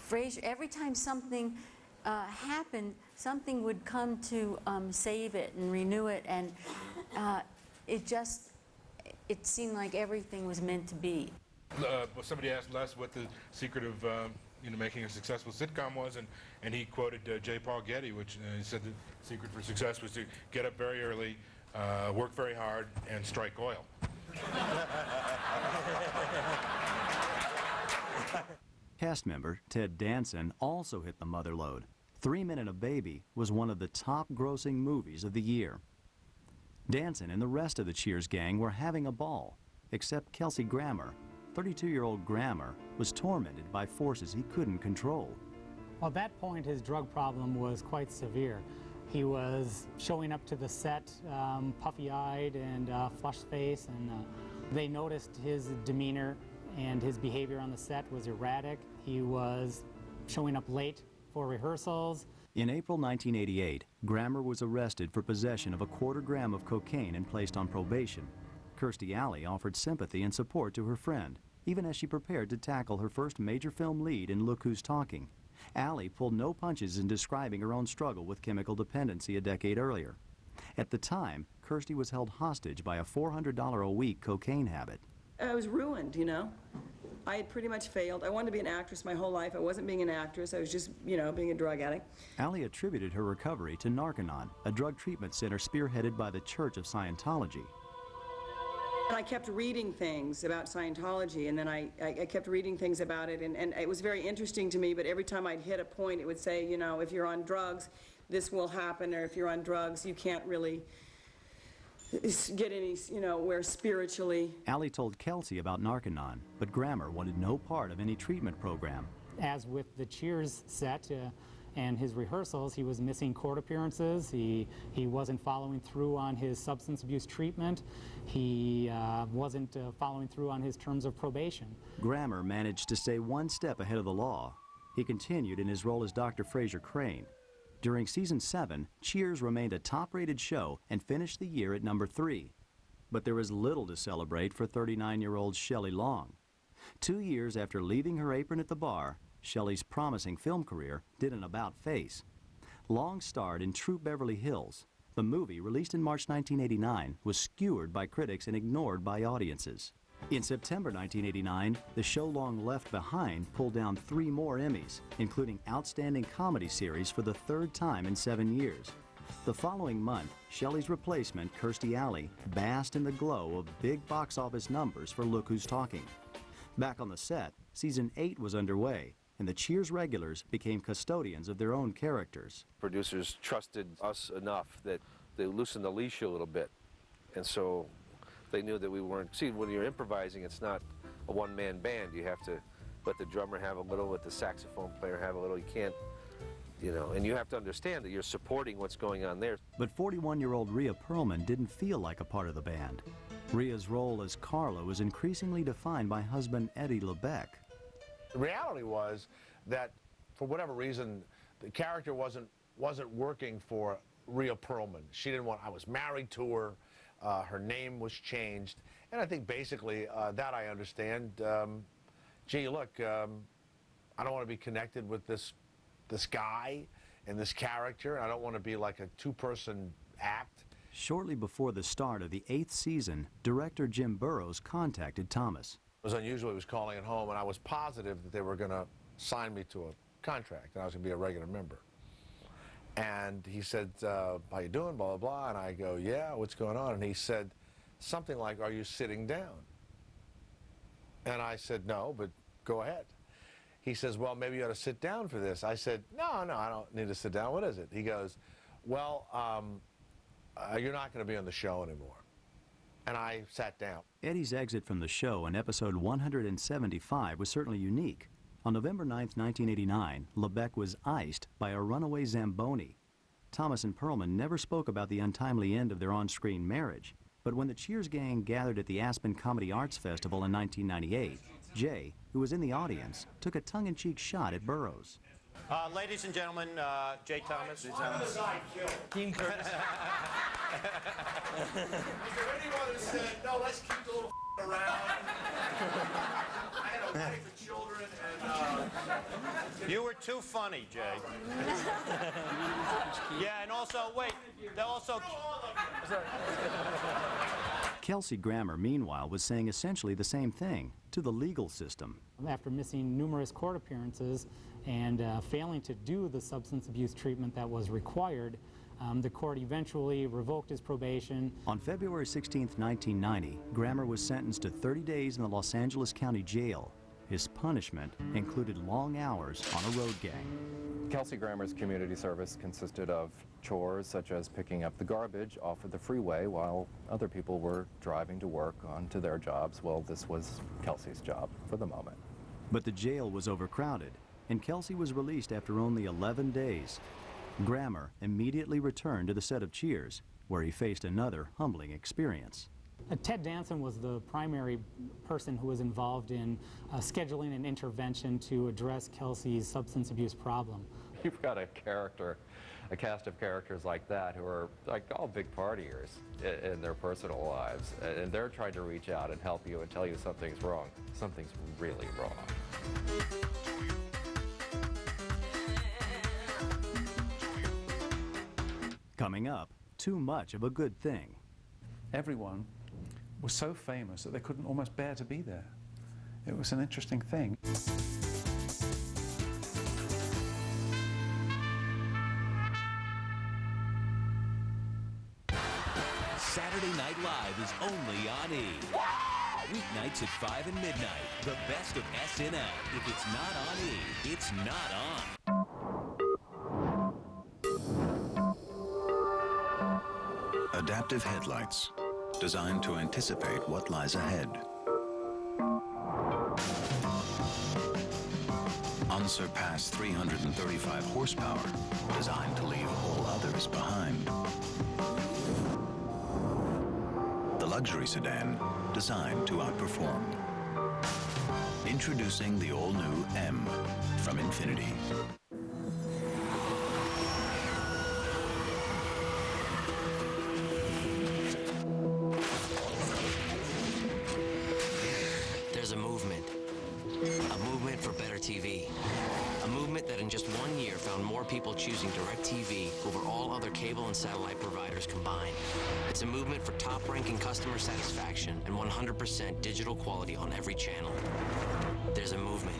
Frasier, every time something happened, something would come to save it and renew it, and it seemed like everything was meant to be. Somebody asked Les what the secret of making a successful sitcom was, and he quoted J. Paul Getty, which he said the secret for success was to get up very early, work very hard, and strike oil. Cast member Ted Danson also hit the mother load. 3 Men and a Baby was one of the top grossing movies of the year. Danson and the rest of the Cheers gang were having a ball, except Kelsey Grammer. 32-year-old Grammer was tormented by forces he couldn't control. Well, at that point, his drug problem was quite severe. He was showing up to the set puffy-eyed and flushed face, and they noticed his demeanor and his behavior on the set was erratic. He was showing up late for rehearsals. In April 1988, Grammer was arrested for possession of a 1/4 gram of cocaine and placed on probation. Kirstie Alley offered sympathy and support to her friend, even as she prepared to tackle her first major film lead in Look Who's Talking. Alley pulled no punches in describing her own struggle with chemical dependency a decade earlier. At the time, Kirstie was held hostage by a $400 a week cocaine habit. I was ruined, I had pretty much failed. I wanted to be an actress my whole life. I wasn't being an actress. I was just, being a drug addict. Alley attributed her recovery to Narconon, a drug treatment center spearheaded by the Church of Scientology. And I kept reading things about Scientology, and then I kept reading things about it, and it was very interesting to me, but every time I'd hit a point, it would say, if you're on drugs, this will happen, or if you're on drugs, you can't really get anywhere spiritually. Alley told Kelsey about Narconon, but Grammer wanted no part of any treatment program. As with the Cheers set and his rehearsals, he was missing court appearances. He wasn't following through on his substance abuse treatment. He wasn't following through on his terms of probation. Grammer managed to stay one step ahead of the law. He continued in his role as Dr. Frasier Crane. During season 7, Cheers remained a top-rated show and finished the year at #3. But there was little to celebrate for 39-year-old Shelley Long. 2 years after leaving her apron at the bar, Shelley's promising film career did an about-face. Long starred in True Beverly Hills. The movie, released in March 1989, was skewered by critics and ignored by audiences. In September 1989, the show Long left behind pulled down 3 more Emmys, including Outstanding Comedy Series for the 3rd time in 7 years. The following month, Shelley's replacement, Kirstie Alley, basked in the glow of big box office numbers for Look Who's Talking. Back on the set, season 8 was underway, and the Cheers regulars became custodians of their own characters. Producers trusted us enough that they loosened the leash a little bit, and so they knew that we weren't. See, when you're improvising, it's not a one-man band. You have to let the drummer have a little, let the saxophone player have a little. You can't, you know, and you have to understand that you're supporting what's going on there. But 41-year-old Rhea Perlman didn't feel like a part of the band. Rhea's role as Carla was increasingly defined by husband Eddie LeBec. The reality was that, for whatever reason, the character wasn't working for Rhea Perlman. She didn't want. I was married to her. Her name was changed, and I think basically that I understand. Gee, look, I don't want to be connected with this guy and this character. I don't want to be like a two-person act. Shortly before the start of the 8th season, director Jim Burrows contacted Thomas. It was unusual. He was calling at home, and I was positive that they were going to sign me to a contract, and I was going to be a regular member. And he said, how you doing, blah, blah, blah. And I go, yeah, what's going on? And he said something like, are you sitting down? And I said, no, but go ahead. He says, well, maybe you ought to sit down for this. I said, no, I don't need to sit down. What is it? He goes, well, you're not going to be on the show anymore. And I sat down. Eddie's exit from the show in episode 175 was certainly unique. On November 9, 1989, LeBec was iced by a runaway Zamboni. Thomas and Perlman never spoke about the untimely end of their on-screen marriage, but when the Cheers gang gathered at the Aspen Comedy Arts Festival in 1998, Jay, who was in the audience, took a tongue-in-cheek shot at Burrows. Ladies and gentlemen, Jay Thomas. Keen Curtis. Is there anyone who said, no, let's keep the little around? I had a wife and children, and You were too funny, Jay. Yeah, and also, wait, they also... Kelsey Grammer, meanwhile, was saying essentially the same thing to the legal system. After missing numerous court appearances and failing to do the substance abuse treatment that was required, the court eventually revoked his probation. On February 16, 1990, Grammer was sentenced to 30 days in the Los Angeles County Jail. His punishment included long hours on a road gang. Kelsey Grammer's community service consisted of chores such as picking up the garbage off of the freeway while other people were driving to work onto their jobs. Well, this was Kelsey's job for the moment. But the jail was overcrowded, and Kelsey was released after only 11 days. Grammer immediately returned to the set of Cheers, where he faced another humbling experience. Ted Danson was the primary person who was involved in scheduling an intervention to address Kelsey's substance abuse problem. You've got a cast of characters like that who are like all big partiers in their personal lives, and they're trying to reach out and help you and tell you something's wrong. Something's really wrong. Coming up, too much of a good thing. Everyone was so famous that they couldn't almost bear to be there. It was an interesting thing. Saturday Night Live is only on E! Weeknights at 5 and midnight. The best of SNL. If it's not on E, it's not on. Adaptive headlights, designed to anticipate what lies ahead. Unsurpassed 335 horsepower, designed to leave all others behind. The luxury sedan, designed to outperform. Introducing the all-new M from Infiniti. There's a movement for better TV. A movement that in just 1 year found more people choosing DirecTV over all other cable and satellite providers combined. It's a movement for top-ranking customer satisfaction and 100% digital quality on every channel. There's a movement.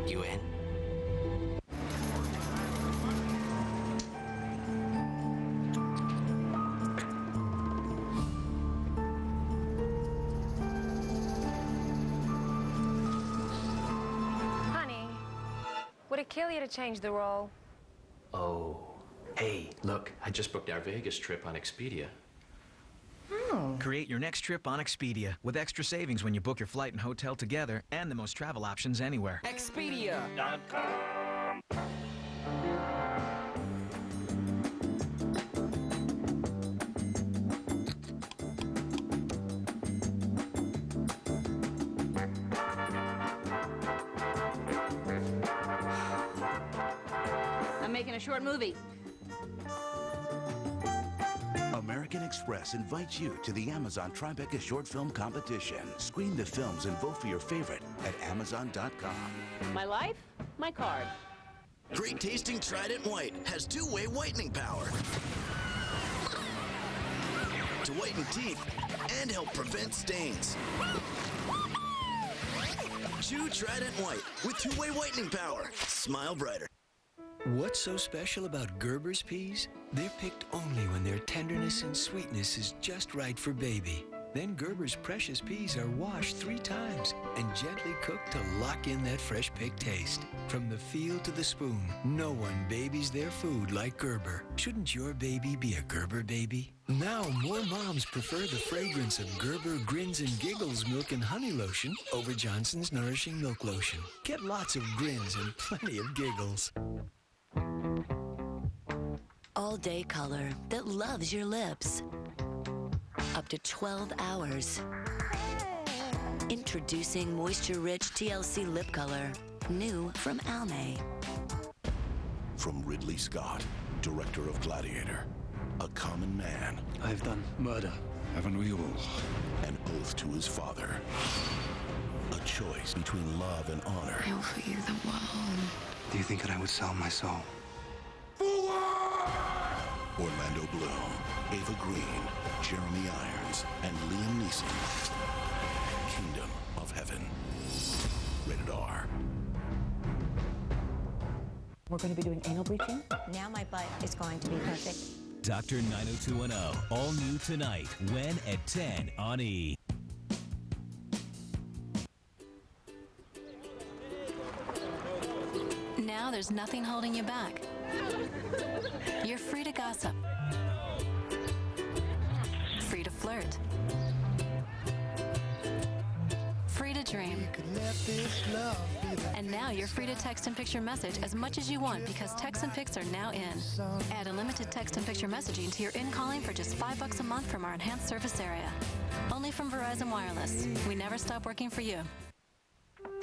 You in? kill you to change the role. Oh. Hey, look, I just booked our Vegas trip on Expedia. Create your next trip on Expedia with extra savings when you book your flight and hotel together and the most travel options anywhere. Expedia.com. I'm making a short movie. American Express invites you to the Amazon Tribeca Short Film Competition. Screen the films and vote for your favorite at Amazon.com. My life, my card. Great tasting Trident White has two-way whitening power to whiten teeth and help prevent stains. Chew Trident White with two-way whitening power. Smile brighter. What's so special about Gerber's peas? They're picked only when their tenderness and sweetness is just right for baby. Then Gerber's precious peas are washed 3 times and gently cooked to lock in that fresh picked taste. From the field to the spoon, no one babies their food like Gerber. Shouldn't your baby be a Gerber baby? Now more moms prefer the fragrance of Gerber Grins and Giggles Milk and Honey Lotion over Johnson's Nourishing Milk Lotion. Get lots of grins and plenty of giggles. All-day color that loves your lips. Up to 12 hours. Introducing moisture-rich TLC lip color. New from Almay. From Ridley Scott, director of Gladiator, a common man. I've done murder. Haven't we all? An oath to his father. A choice between love and honor. I offer you the world. Do you think that I would sell my soul? Orlando Bloom, Ava Green, Jeremy Irons, and Liam Neeson. Kingdom of Heaven. Rated R. We're going to be doing anal bleaching. Now my butt is going to be perfect. Dr. 90210, all new tonight. When at 10 on E! Now there's nothing holding you back. You're free to gossip. Free to flirt. Free to dream. And now you're free to text and picture message as much as you want because text and pics are now in. Add unlimited text and picture messaging to your in-calling for just $5 a month from our enhanced service area. Only from Verizon Wireless. We never stop working for you.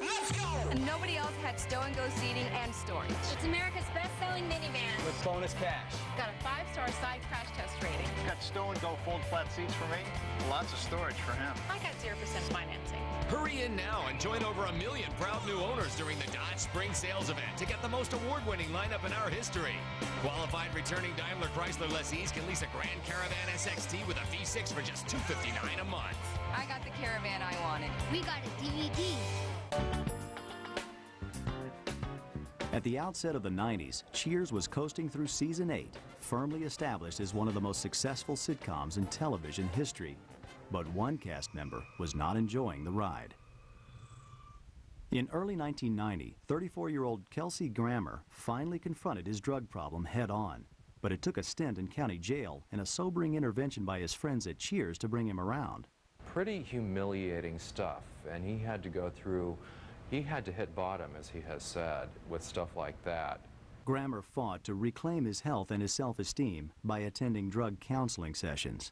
Let's go! And nobody else had stow-and-go seating and storage. It's America's best-selling minivan. With bonus cash. Got a 5-star side crash test rating. Got stow-and-go fold flat seats for me. Lots of storage for him. I got 0% financing. Hurry in now and join over 1 million proud new owners during the Dodge Spring Sales Event to get the most award-winning lineup in our history. Qualified returning Daimler Chrysler lessees can lease a Grand Caravan SXT with a V6 for just $259 a month. I got the Caravan I wanted. We got a DVD. At the outset of the 90s, Cheers was coasting through season 8, firmly established as one of the most successful sitcoms in television history. But one cast member was not enjoying the ride. In early 1990, 34-year-old Kelsey Grammer finally confronted his drug problem head-on. But it took a stint in county jail and a sobering intervention by his friends at Cheers to bring him around. Pretty humiliating stuff, and he had to go through, he had to hit bottom, as he has said, with stuff like that. Grammer fought to reclaim his health and his self-esteem by attending drug counseling sessions.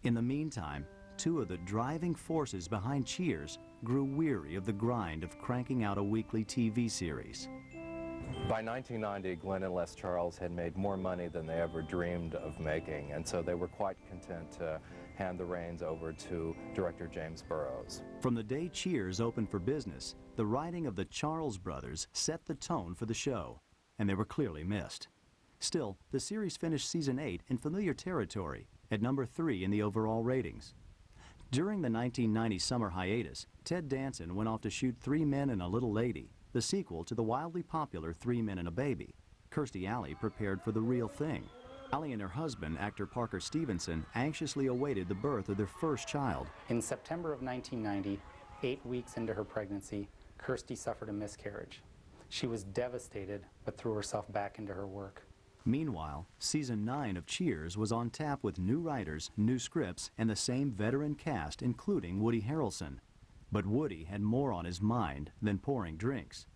In the meantime, 2 of the driving forces behind Cheers grew weary of the grind of cranking out a weekly TV series. By 1990, Glenn and Les Charles had made more money than they ever dreamed of making, and so they were quite content to hand the reins over to director James Burrows. From the day Cheers opened for business, the writing of the Charles brothers set the tone for the show, and they were clearly missed. Still, the series finished season 8 in familiar territory, at number 3 in the overall ratings. During the 1990 summer hiatus, Ted Danson went off to shoot 3 Men and a Little Lady, the sequel to the wildly popular 3 Men and a Baby. Kirstie Alley prepared for the real thing. Alley and her husband, actor Parker Stevenson, anxiously awaited the birth of their first child. In September of 1990, 8 weeks into her pregnancy, Kirstie suffered a miscarriage. She was devastated, but threw herself back into her work. Meanwhile, season 9 of Cheers was on tap with new writers, new scripts, and the same veteran cast, including Woody Harrelson. But Woody had more on his mind than pouring drinks.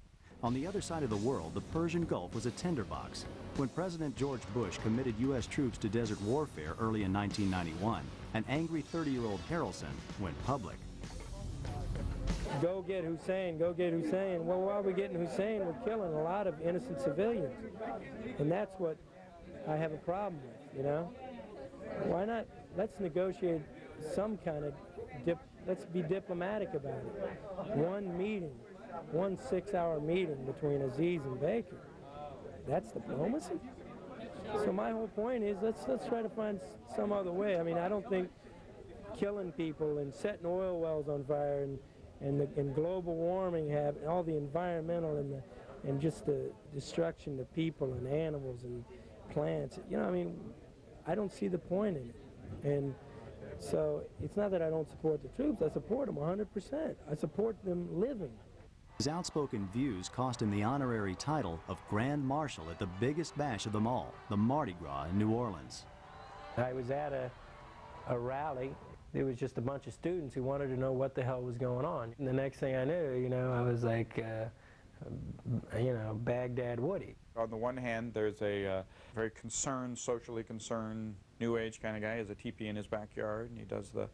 On the other side of the world, the Persian Gulf was a tinderbox. When President George Bush committed U.S. troops to desert warfare early in 1991, an angry 30-year-old Harrelson went public. Go get Hussein, go get Hussein. Well, while we're getting Hussein, we're killing a lot of innocent civilians. And that's what I have a problem with, you know? Why not, let's negotiate some kind of, let's be diplomatic about it. One meeting, one 6-hour meeting between Aziz and Baker. That's diplomacy? So my whole point is, let's try to find some other way. I mean, I don't think killing people and setting oil wells on fire and global warming have all the environmental and just the destruction of people and animals and plants. You know, I mean, I don't see the point in it. And so it's not that I don't support the troops. I support them 100%. I support them living. His outspoken views cost him the honorary title of Grand Marshal at the biggest bash of them all, the Mardi Gras in New Orleans. I was at a rally. There was just a bunch of students who wanted to know what the hell was going on. And the next thing I knew, you know, I was like, you know, Baghdad Woody. On the one hand, there's a very concerned, socially concerned, new age kind of guy. He has a teepee in his backyard, and he does the,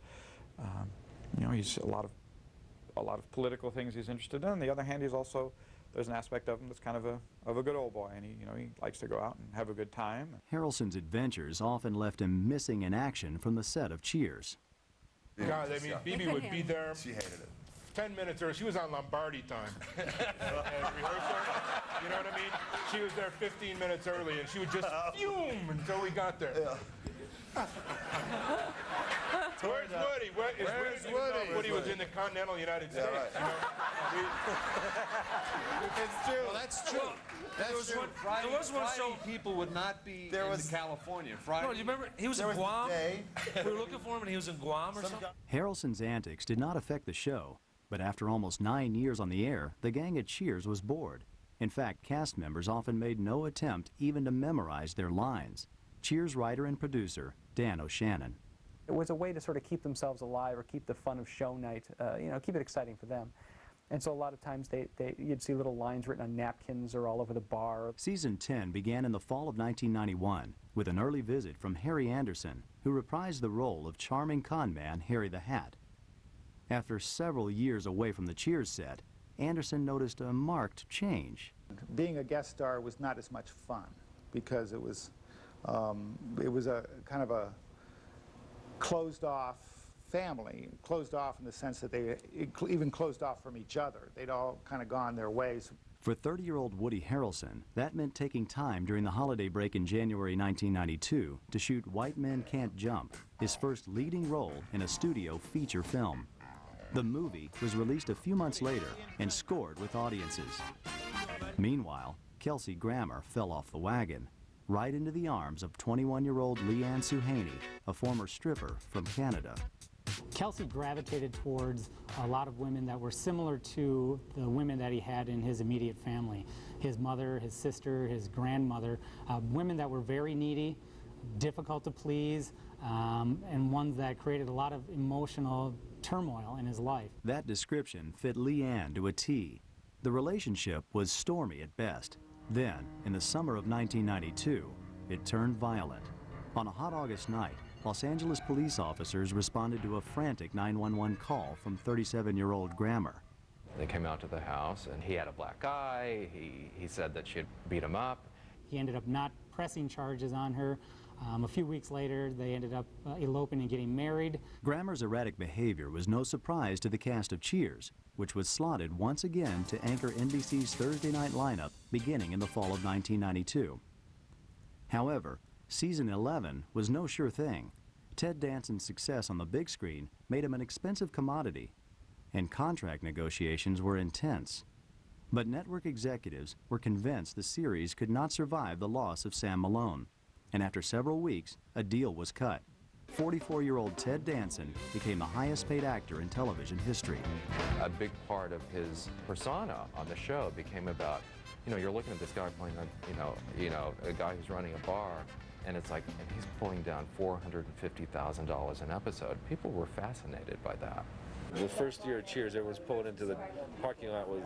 you know, he's a lot of political things he's interested in. On the other hand, there's an aspect of him that's kind of a good old boy, and he likes to go out and have a good time. Harrelson's adventures often left him missing in action from the set of Cheers. God, I mean, Bibi would be there. She hated it. 10 minutes early. She was on Lombardi time. Rehearsal. You know what I mean? She was there 15 minutes early, and she would just fume until we got there. Yeah. Where's Woody? Where's Woody? Woody was in the continental United States. Yeah, right. You know? It's true. Well, that's true. That's true. Friday, there was one Friday show. people would not be California. Friday. No, you remember he was in Guam? We were looking for him, and he was in Guam or something. Harrelson's antics did not affect the show, but after almost 9 years on the air, the gang at Cheers was bored. In fact, cast members often made no attempt even to memorize their lines. Cheers writer and producer Dan O'Shannon. It was a way to sort of keep themselves alive or keep the fun of show night, you know, keep it exciting for them. And so a lot of times you'd see little lines written on napkins or all over the bar. Season 10 began in the fall of 1991 with an early visit from Harry Anderson, who reprised the role of charming con man Harry the Hat. After several years away from the Cheers set, Anderson noticed a marked change. Being a guest star was not as much fun because it was a kind of a closed-off family, closed off in the sense that they even closed off from each other. They'd all kind of gone their ways. For 30-year-old Woody Harrelson, that meant taking time during the holiday break in January 1992 to shoot White Men Can't Jump, his first leading role in a studio feature film. The movie was released a few months later and scored with audiences. Meanwhile, Kelsey Grammer fell off the wagon, right into the arms of 21-year-old Leanne Suhaney, a former stripper from Canada. Kelsey gravitated towards a lot of women that were similar to the women that he had in his immediate family. His mother, his sister, his grandmother, women that were very needy, difficult to please, and ones that created a lot of emotional turmoil in his life. That description fit Leanne to a T. The relationship was stormy at best. Then, in the summer of 1992, it turned violent. On a hot August night, Los Angeles police officers responded to a frantic 911 call from 37-year-old Grammer. They came out to the house, and he had a black eye. He said that she had beat him up. He ended up not pressing charges on her. A few weeks later, they ended up eloping and getting married. Grammer's erratic behavior was no surprise to the cast of Cheers, which was slotted once again to anchor NBC's Thursday night lineup beginning in the fall of 1992. However, Season 11 was no sure thing. Ted Danson's success on the big screen made him an expensive commodity, and contract negotiations were intense. But network executives were convinced the series could not survive the loss of Sam Malone, and after several weeks, a deal was cut. 44-year-old Ted Danson became the highest-paid actor in television history. A big part of his persona on the show became about you're looking at this guy playing a guy who's running a bar, and it's like, and he's pulling down $450,000 an episode. People were fascinated by that. The first year of Cheers, everyone's pulling into the parking lot with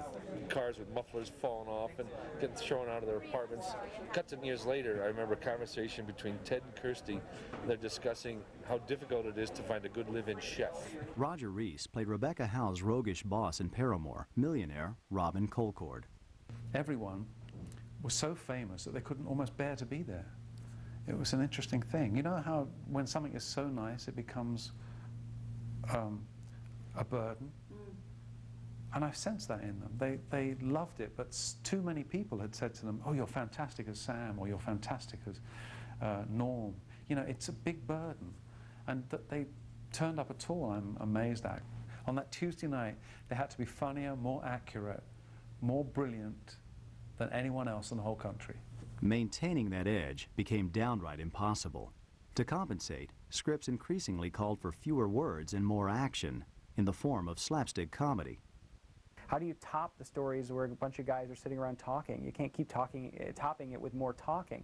cars with mufflers falling off and getting thrown out of their apartments. Cut to years later, I remember a conversation between Ted and Kirsty. They're discussing how difficult it is to find a good live-in chef. Roger Reese played Rebecca Howe's roguish boss in Paramore, millionaire Robin Colcord. Everyone was so famous that they couldn't almost bear to be there. It was an interesting thing. You know how when something is so nice, it becomes a burden? And I sensed that in them. They loved it, but too many people had said to them, oh, you're fantastic as Sam, or you're fantastic as Norm. It's a big burden. And that they turned up at all, I'm amazed at. On that Tuesday night, they had to be funnier, more accurate, more brilliant than anyone else in the whole country. Maintaining that edge became downright impossible. To compensate, scripts increasingly called for fewer words and more action in the form of slapstick comedy. How do you top the stories where a bunch of guys are sitting around talking? You can't keep topping it with more talking.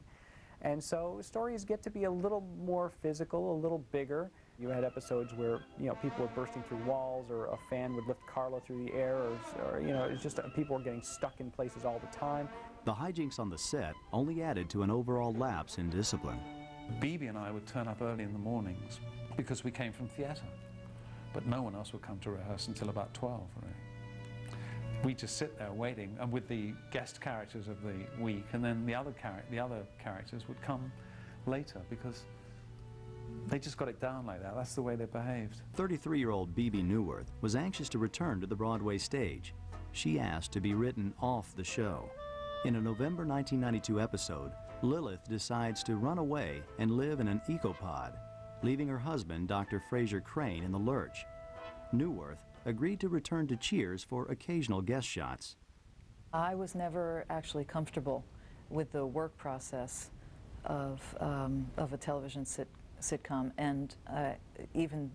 And so stories get to be a little more physical, a little bigger. You had episodes where people were bursting through walls, or a fan would lift Carla through the air, or it's just people were getting stuck in places all the time. The hijinks on the set only added to an overall lapse in discipline. Bibi and I would turn up early in the mornings because we came from theatre, but no one else would come to rehearse until about 12, really. We just sit there waiting, and with the guest characters of the week, and then the other characters would come later because they just got it down like that. That's the way they behaved. 33-year-old Bibi Newworth was anxious to return to the Broadway stage. She asked to be written off the show. In a November 1992 episode, Lilith decides to run away and live in an ecopod, leaving her husband, Dr. Fraser Crane, in the lurch. Newworth agreed to return to Cheers for occasional guest shots. I was never actually comfortable with the work process of a television sitcom, and even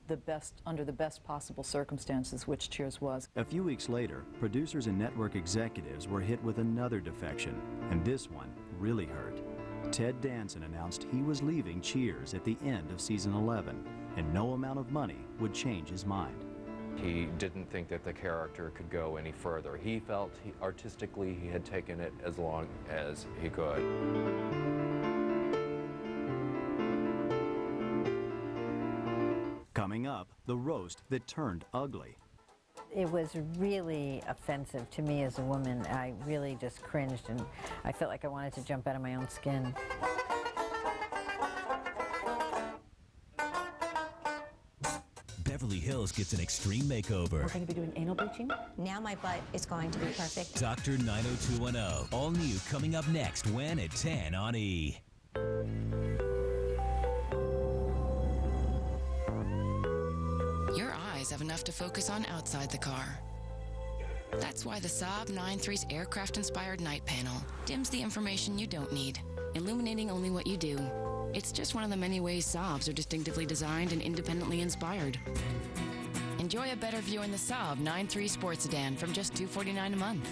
under the best possible circumstances, which Cheers was. A few weeks later, producers and network executives were hit with another defection, and this one really hurt. Ted Danson announced he was leaving Cheers at the end of season 11, and no amount of money would change his mind. He didn't think that the character could go any further. He felt artistically he had taken it as long as he could. Coming up, the roast that turned ugly. It was really offensive to me as a woman. I really just cringed, and I felt like I wanted to jump out of my own skin. Beverly Hills gets an extreme makeover. We're going to be doing anal bleaching? Now my butt is going to be perfect. Dr. 90210. All new coming up next when at 10 on E! Your eyes have enough to focus on outside the car. That's why the Saab 9.3's aircraft-inspired night panel dims the information you don't need, illuminating only what you do. It's just one of the many ways Saabs are distinctively designed and independently inspired. Enjoy a better view in the Saab 9.3 Sports Sedan from just $249 a month.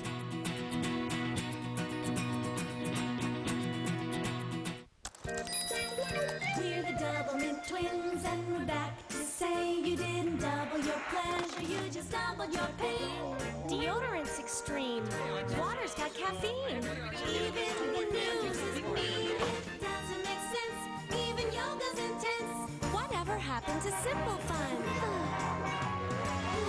We're the Double Mint Twins, and we're back to say you didn't double your pleasure, you just doubled your pain. Deodorant's extreme. Water's got caffeine. Even the news is mean. It doesn't make sense. Even yoga's intense. Whatever happened to simple fun?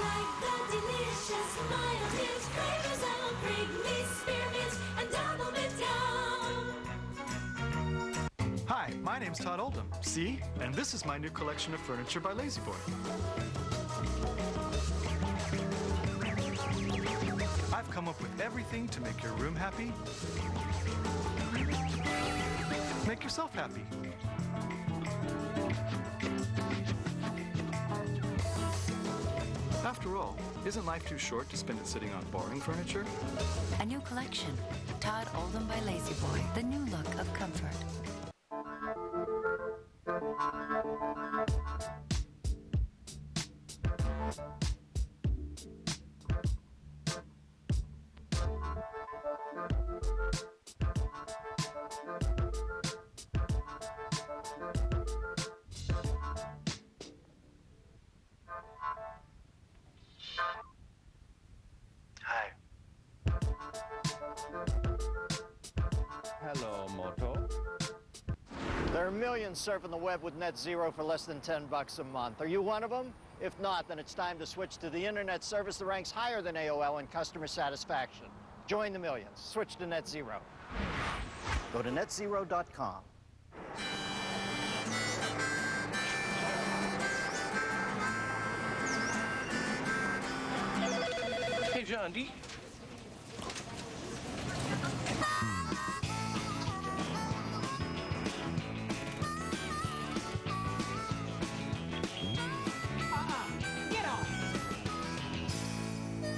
Like the delicious mild mint flavors of Wrigley, Spearmint, and Double Mint Gum. Hi, my name's Todd Oldham. See? And this is my new collection of furniture by Lazy Boy. I've come up with everything to make your room happy. Make yourself happy. After all, isn't life too short to spend it sitting on boring furniture? A new collection. Todd Oldham by Lazy Boy. The new look of comfort. There are millions surfing the web with net zero for less than $10 a month. Are you one of them? If not, then it's time to switch to the internet service that ranks higher than AOL in customer satisfaction. Join the millions. Switch to net zero. Go to netzero.com. Hey, John, do you...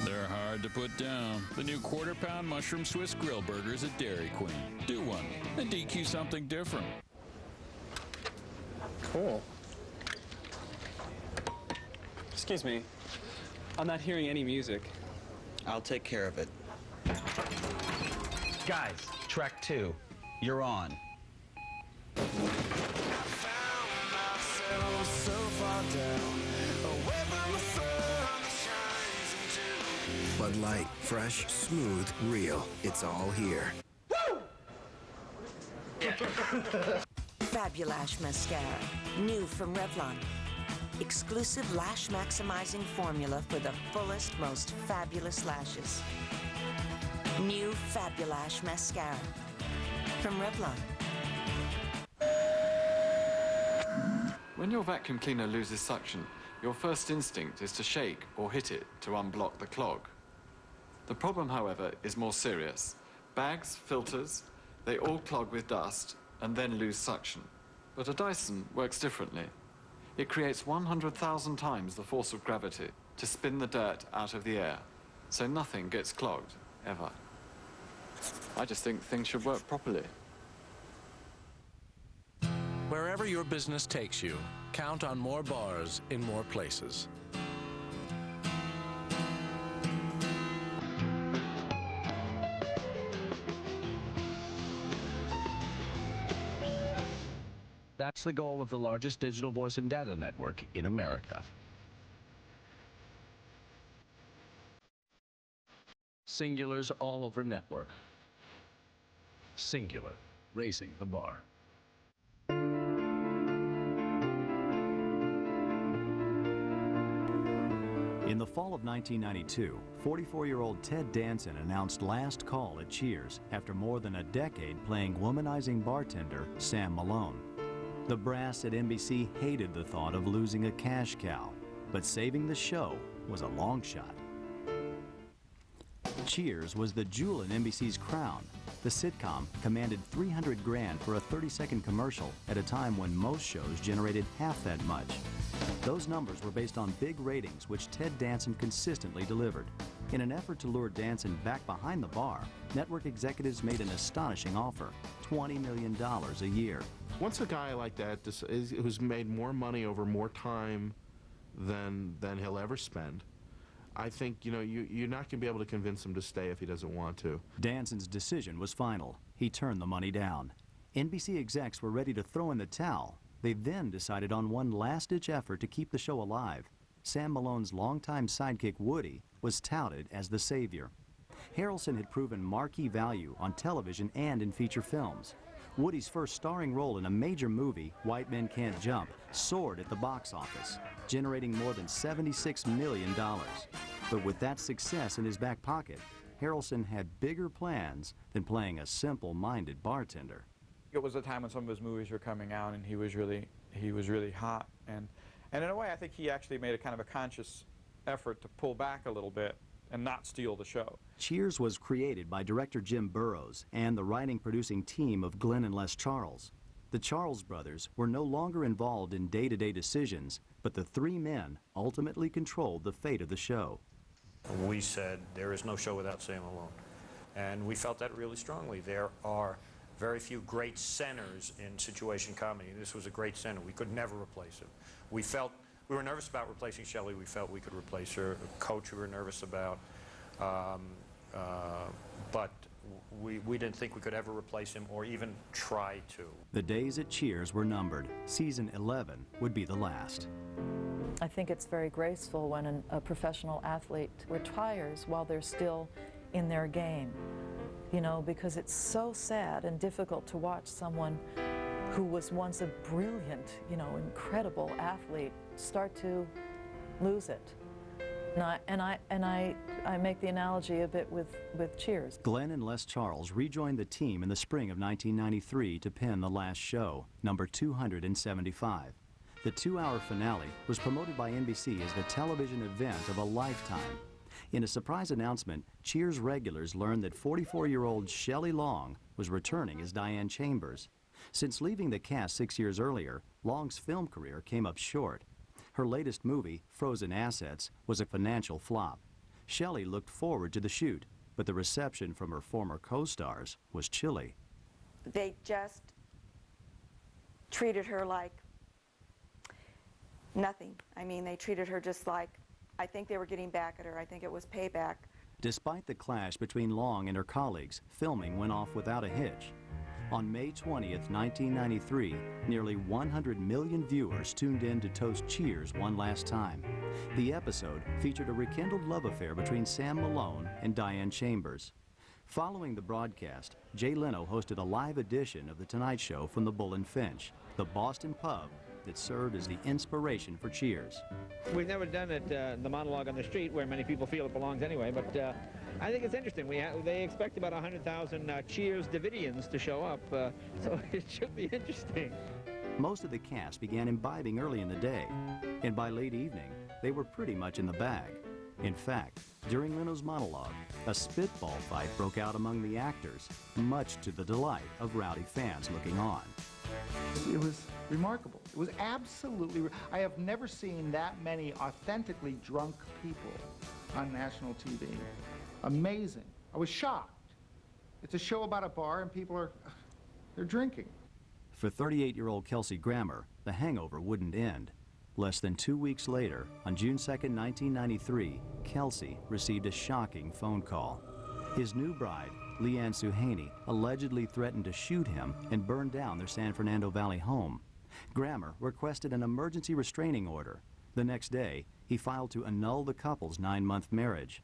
They're hard to put down. The new quarter-pound mushroom Swiss grill burgers at Dairy Queen. Do one and DQ something different. Cool. Excuse me. I'm not hearing any music. I'll take care of it. Guys, track 2. You're on. Bud Light, fresh, smooth, real. It's all here. Fabulash Mascara, new from Revlon. Exclusive lash maximizing formula for the fullest, most fabulous lashes. New Fabulash Mascara from Revlon. When your vacuum cleaner loses suction, your first instinct is to shake or hit it to unblock the clog. The problem, however, is more serious. Bags, filters, they all clog with dust and then lose suction. But a Dyson works differently. It creates 100,000 times the force of gravity to spin the dirt out of the air, so nothing gets clogged, ever. I just think things should work properly. Wherever your business takes you, count on more bars in more places. That's the goal of the largest digital voice and data network in America. Singulars all over network. Singular, raising the bar. In the fall of 1992, 44-year-old Ted Danson announced last call at Cheers after more than a decade playing womanizing bartender Sam Malone. The brass at NBC hated the thought of losing a cash cow, but saving the show was a long shot. Cheers was the jewel in NBC's crown. The sitcom commanded $300 grand for a 30-second commercial at a time when most shows generated half that much. Those numbers were based on big ratings, which Ted Danson consistently delivered. In an effort to lure Danson back behind the bar, network executives made an astonishing offer, $20 million a year. Once a guy like that who's made more money over more time than he'll ever spend, I think, you're not going to be able to convince him to stay if he doesn't want to. Danson's decision was final. He turned the money down. NBC execs were ready to throw in the towel. They then decided on one last-ditch effort to keep the show alive. Sam Malone's longtime sidekick Woody was touted as the savior. Harrelson had proven marquee value on television and in feature films. Woody's first starring role in a major movie, White Men Can't Jump, soared at the box office, generating more than $76 million. But with that success in his back pocket, Harrelson had bigger plans than playing a simple-minded bartender. It was a time when some of his movies were coming out, and he was really hot, and in a way, I think he actually made a kind of a conscious effort to pull back a little bit and not steal the show. Cheers was created by director Jim Burrows and the writing-producing team of Glenn and Les Charles. The Charles brothers were no longer involved in day-to-day decisions, but the three men ultimately controlled the fate of the show. We said there is no show without Sam Malone, and we felt that really strongly. There are very few great centers in situation comedy. This was a great center. We could never replace him. We were nervous about replacing Shelley. We felt we could replace her. Coach we were nervous about, but we didn't think we could ever replace him or even try to. The days at Cheers were numbered. Season 11 would be the last. I think it's very graceful when a professional athlete retires while they're still in their game, because it's so sad and difficult to watch someone who was once a brilliant, incredible athlete, start to lose it. And I make the analogy a bit with Cheers. Glenn and Les Charles rejoined the team in the spring of 1993 to pen The Last Show, number 275. The 2-hour finale was promoted by NBC as the television event of a lifetime. In a surprise announcement, Cheers regulars learned that 44-year-old Shelley Long was returning as Diane Chambers. Since leaving the cast 6 years earlier, Long's film career came up short. Her latest movie, Frozen Assets, was a financial flop. Shelley looked forward to the shoot, but the reception from her former co-stars was chilly. They just treated her like nothing. I mean, they treated her just like, I think they were getting back at her. I think it was payback. Despite the clash between Long and her colleagues, filming went off without a hitch. On May 20th, 1993, nearly 100 million viewers tuned in to toast Cheers one last time. The episode featured a rekindled love affair between Sam Malone and Diane Chambers. Following the broadcast, Jay Leno hosted a live edition of The Tonight Show from the Bull and Finch, the Boston pub that served as the inspiration for Cheers. We've never done it, the monologue on the street, where many people feel it belongs anyway, but I think it's interesting. They expect about 100,000 Cheers Davidians to show up, so it should be interesting. Most of the cast began imbibing early in the day, and by late evening, they were pretty much in the bag. In fact, during Leno's monologue, a spitball fight broke out among the actors, much to the delight of rowdy fans looking on. It was remarkable. It was absolutely, I have never seen that many authentically drunk people on national TV. Amazing. I was shocked. It's a show about a bar and people they're drinking. For 38-year-old Kelsey Grammer, the hangover wouldn't end. Less than 2 weeks later, on June 2nd, 1993, Kelsey received a shocking phone call. His new bride, Leanne Suhaney, allegedly threatened to shoot him and burn down their San Fernando Valley home. Grammer requested an emergency restraining order. The next day, he filed to annul the couple's 9-month marriage.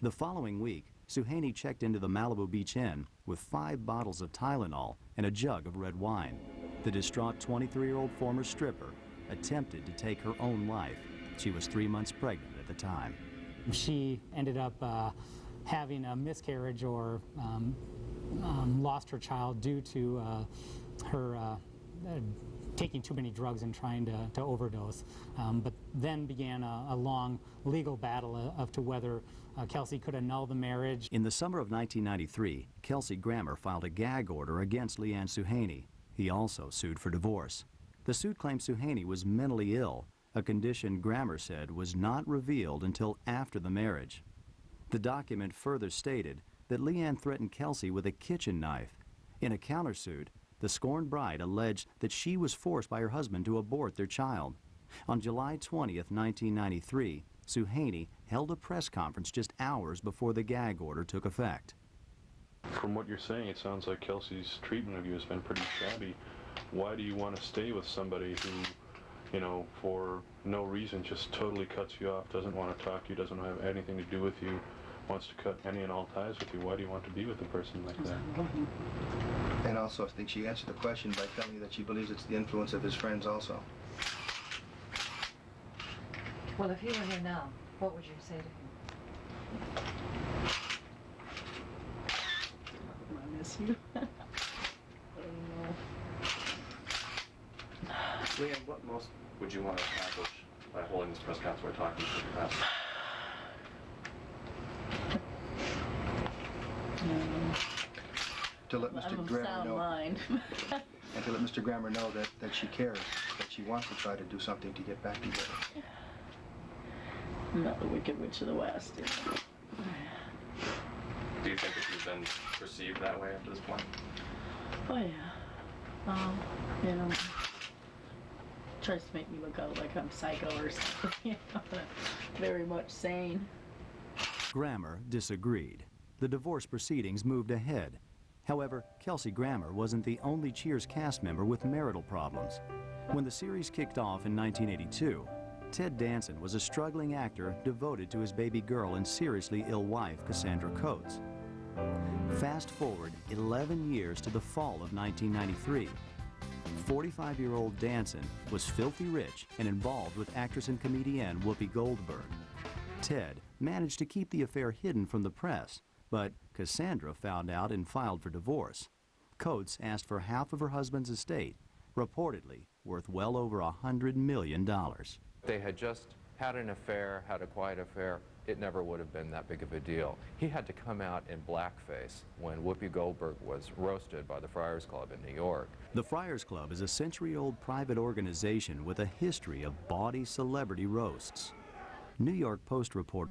The following week, Suhaney checked into the Malibu Beach Inn with 5 bottles of Tylenol and a jug of red wine. The distraught 23-year-old former stripper attempted to take her own life. She was 3 months pregnant at the time. She ended up having a miscarriage or lost her child due to her taking too many drugs and trying to overdose. But then began a long legal battle as to whether Kelsey could annul the marriage. In the summer of 1993, Kelsey Grammer filed a gag order against Leanne Suhaney. He also sued for divorce. The suit claimed Suhaney was mentally ill, a condition Grammer said was not revealed until after the marriage. The document further stated that Leanne threatened Kelsey with a kitchen knife. In a countersuit, the scorned bride alleged that she was forced by her husband to abort their child. On July 20th, 1993, Suhaney held a press conference just hours before the gag order took effect. From what you're saying, it sounds like Kelsey's treatment of you has been pretty shabby. Why do you want to stay with somebody who, for no reason just totally cuts you off, doesn't want to talk to you, doesn't have anything to do with you, wants to cut any and all ties with you? Why do you want to be with a person like that? And also, I think she answered the question by telling you that she believes it's the influence of his friends also. Well, if he were here now, what would you say to him? I miss you. Leanne, what most would you want to accomplish by holding this press conference or talking to the press? To let Mr. Grammer know, and to let Mr. Grammer know that she cares, that she wants to try to do something to get back together. I'm not the Wicked Witch of the West. Do you think that you've been perceived that way up to this point? Oh yeah. Tries to make me look out like I'm psycho or something. Very much sane. Grammer disagreed. The divorce proceedings moved ahead. However, Kelsey Grammer wasn't the only Cheers cast member with marital problems. When the series kicked off in 1982, Ted Danson was a struggling actor devoted to his baby girl and seriously ill wife, Cassandra Coates. Fast forward 11 years to the fall of 1993. 45-year-old Danson was filthy rich and involved with actress and comedienne Whoopi Goldberg. Ted managed to keep the affair hidden from the press, but Cassandra found out and filed for divorce. Coates asked for half of her husband's estate, reportedly worth well over $100 million. They had just had an affair, had a quiet affair. It never would have been that big of a deal. He had to come out in blackface when Whoopi Goldberg was roasted by the Friars Club in New York. The Friars Club is a century-old private organization with a history of bawdy celebrity roasts. New York Post reporter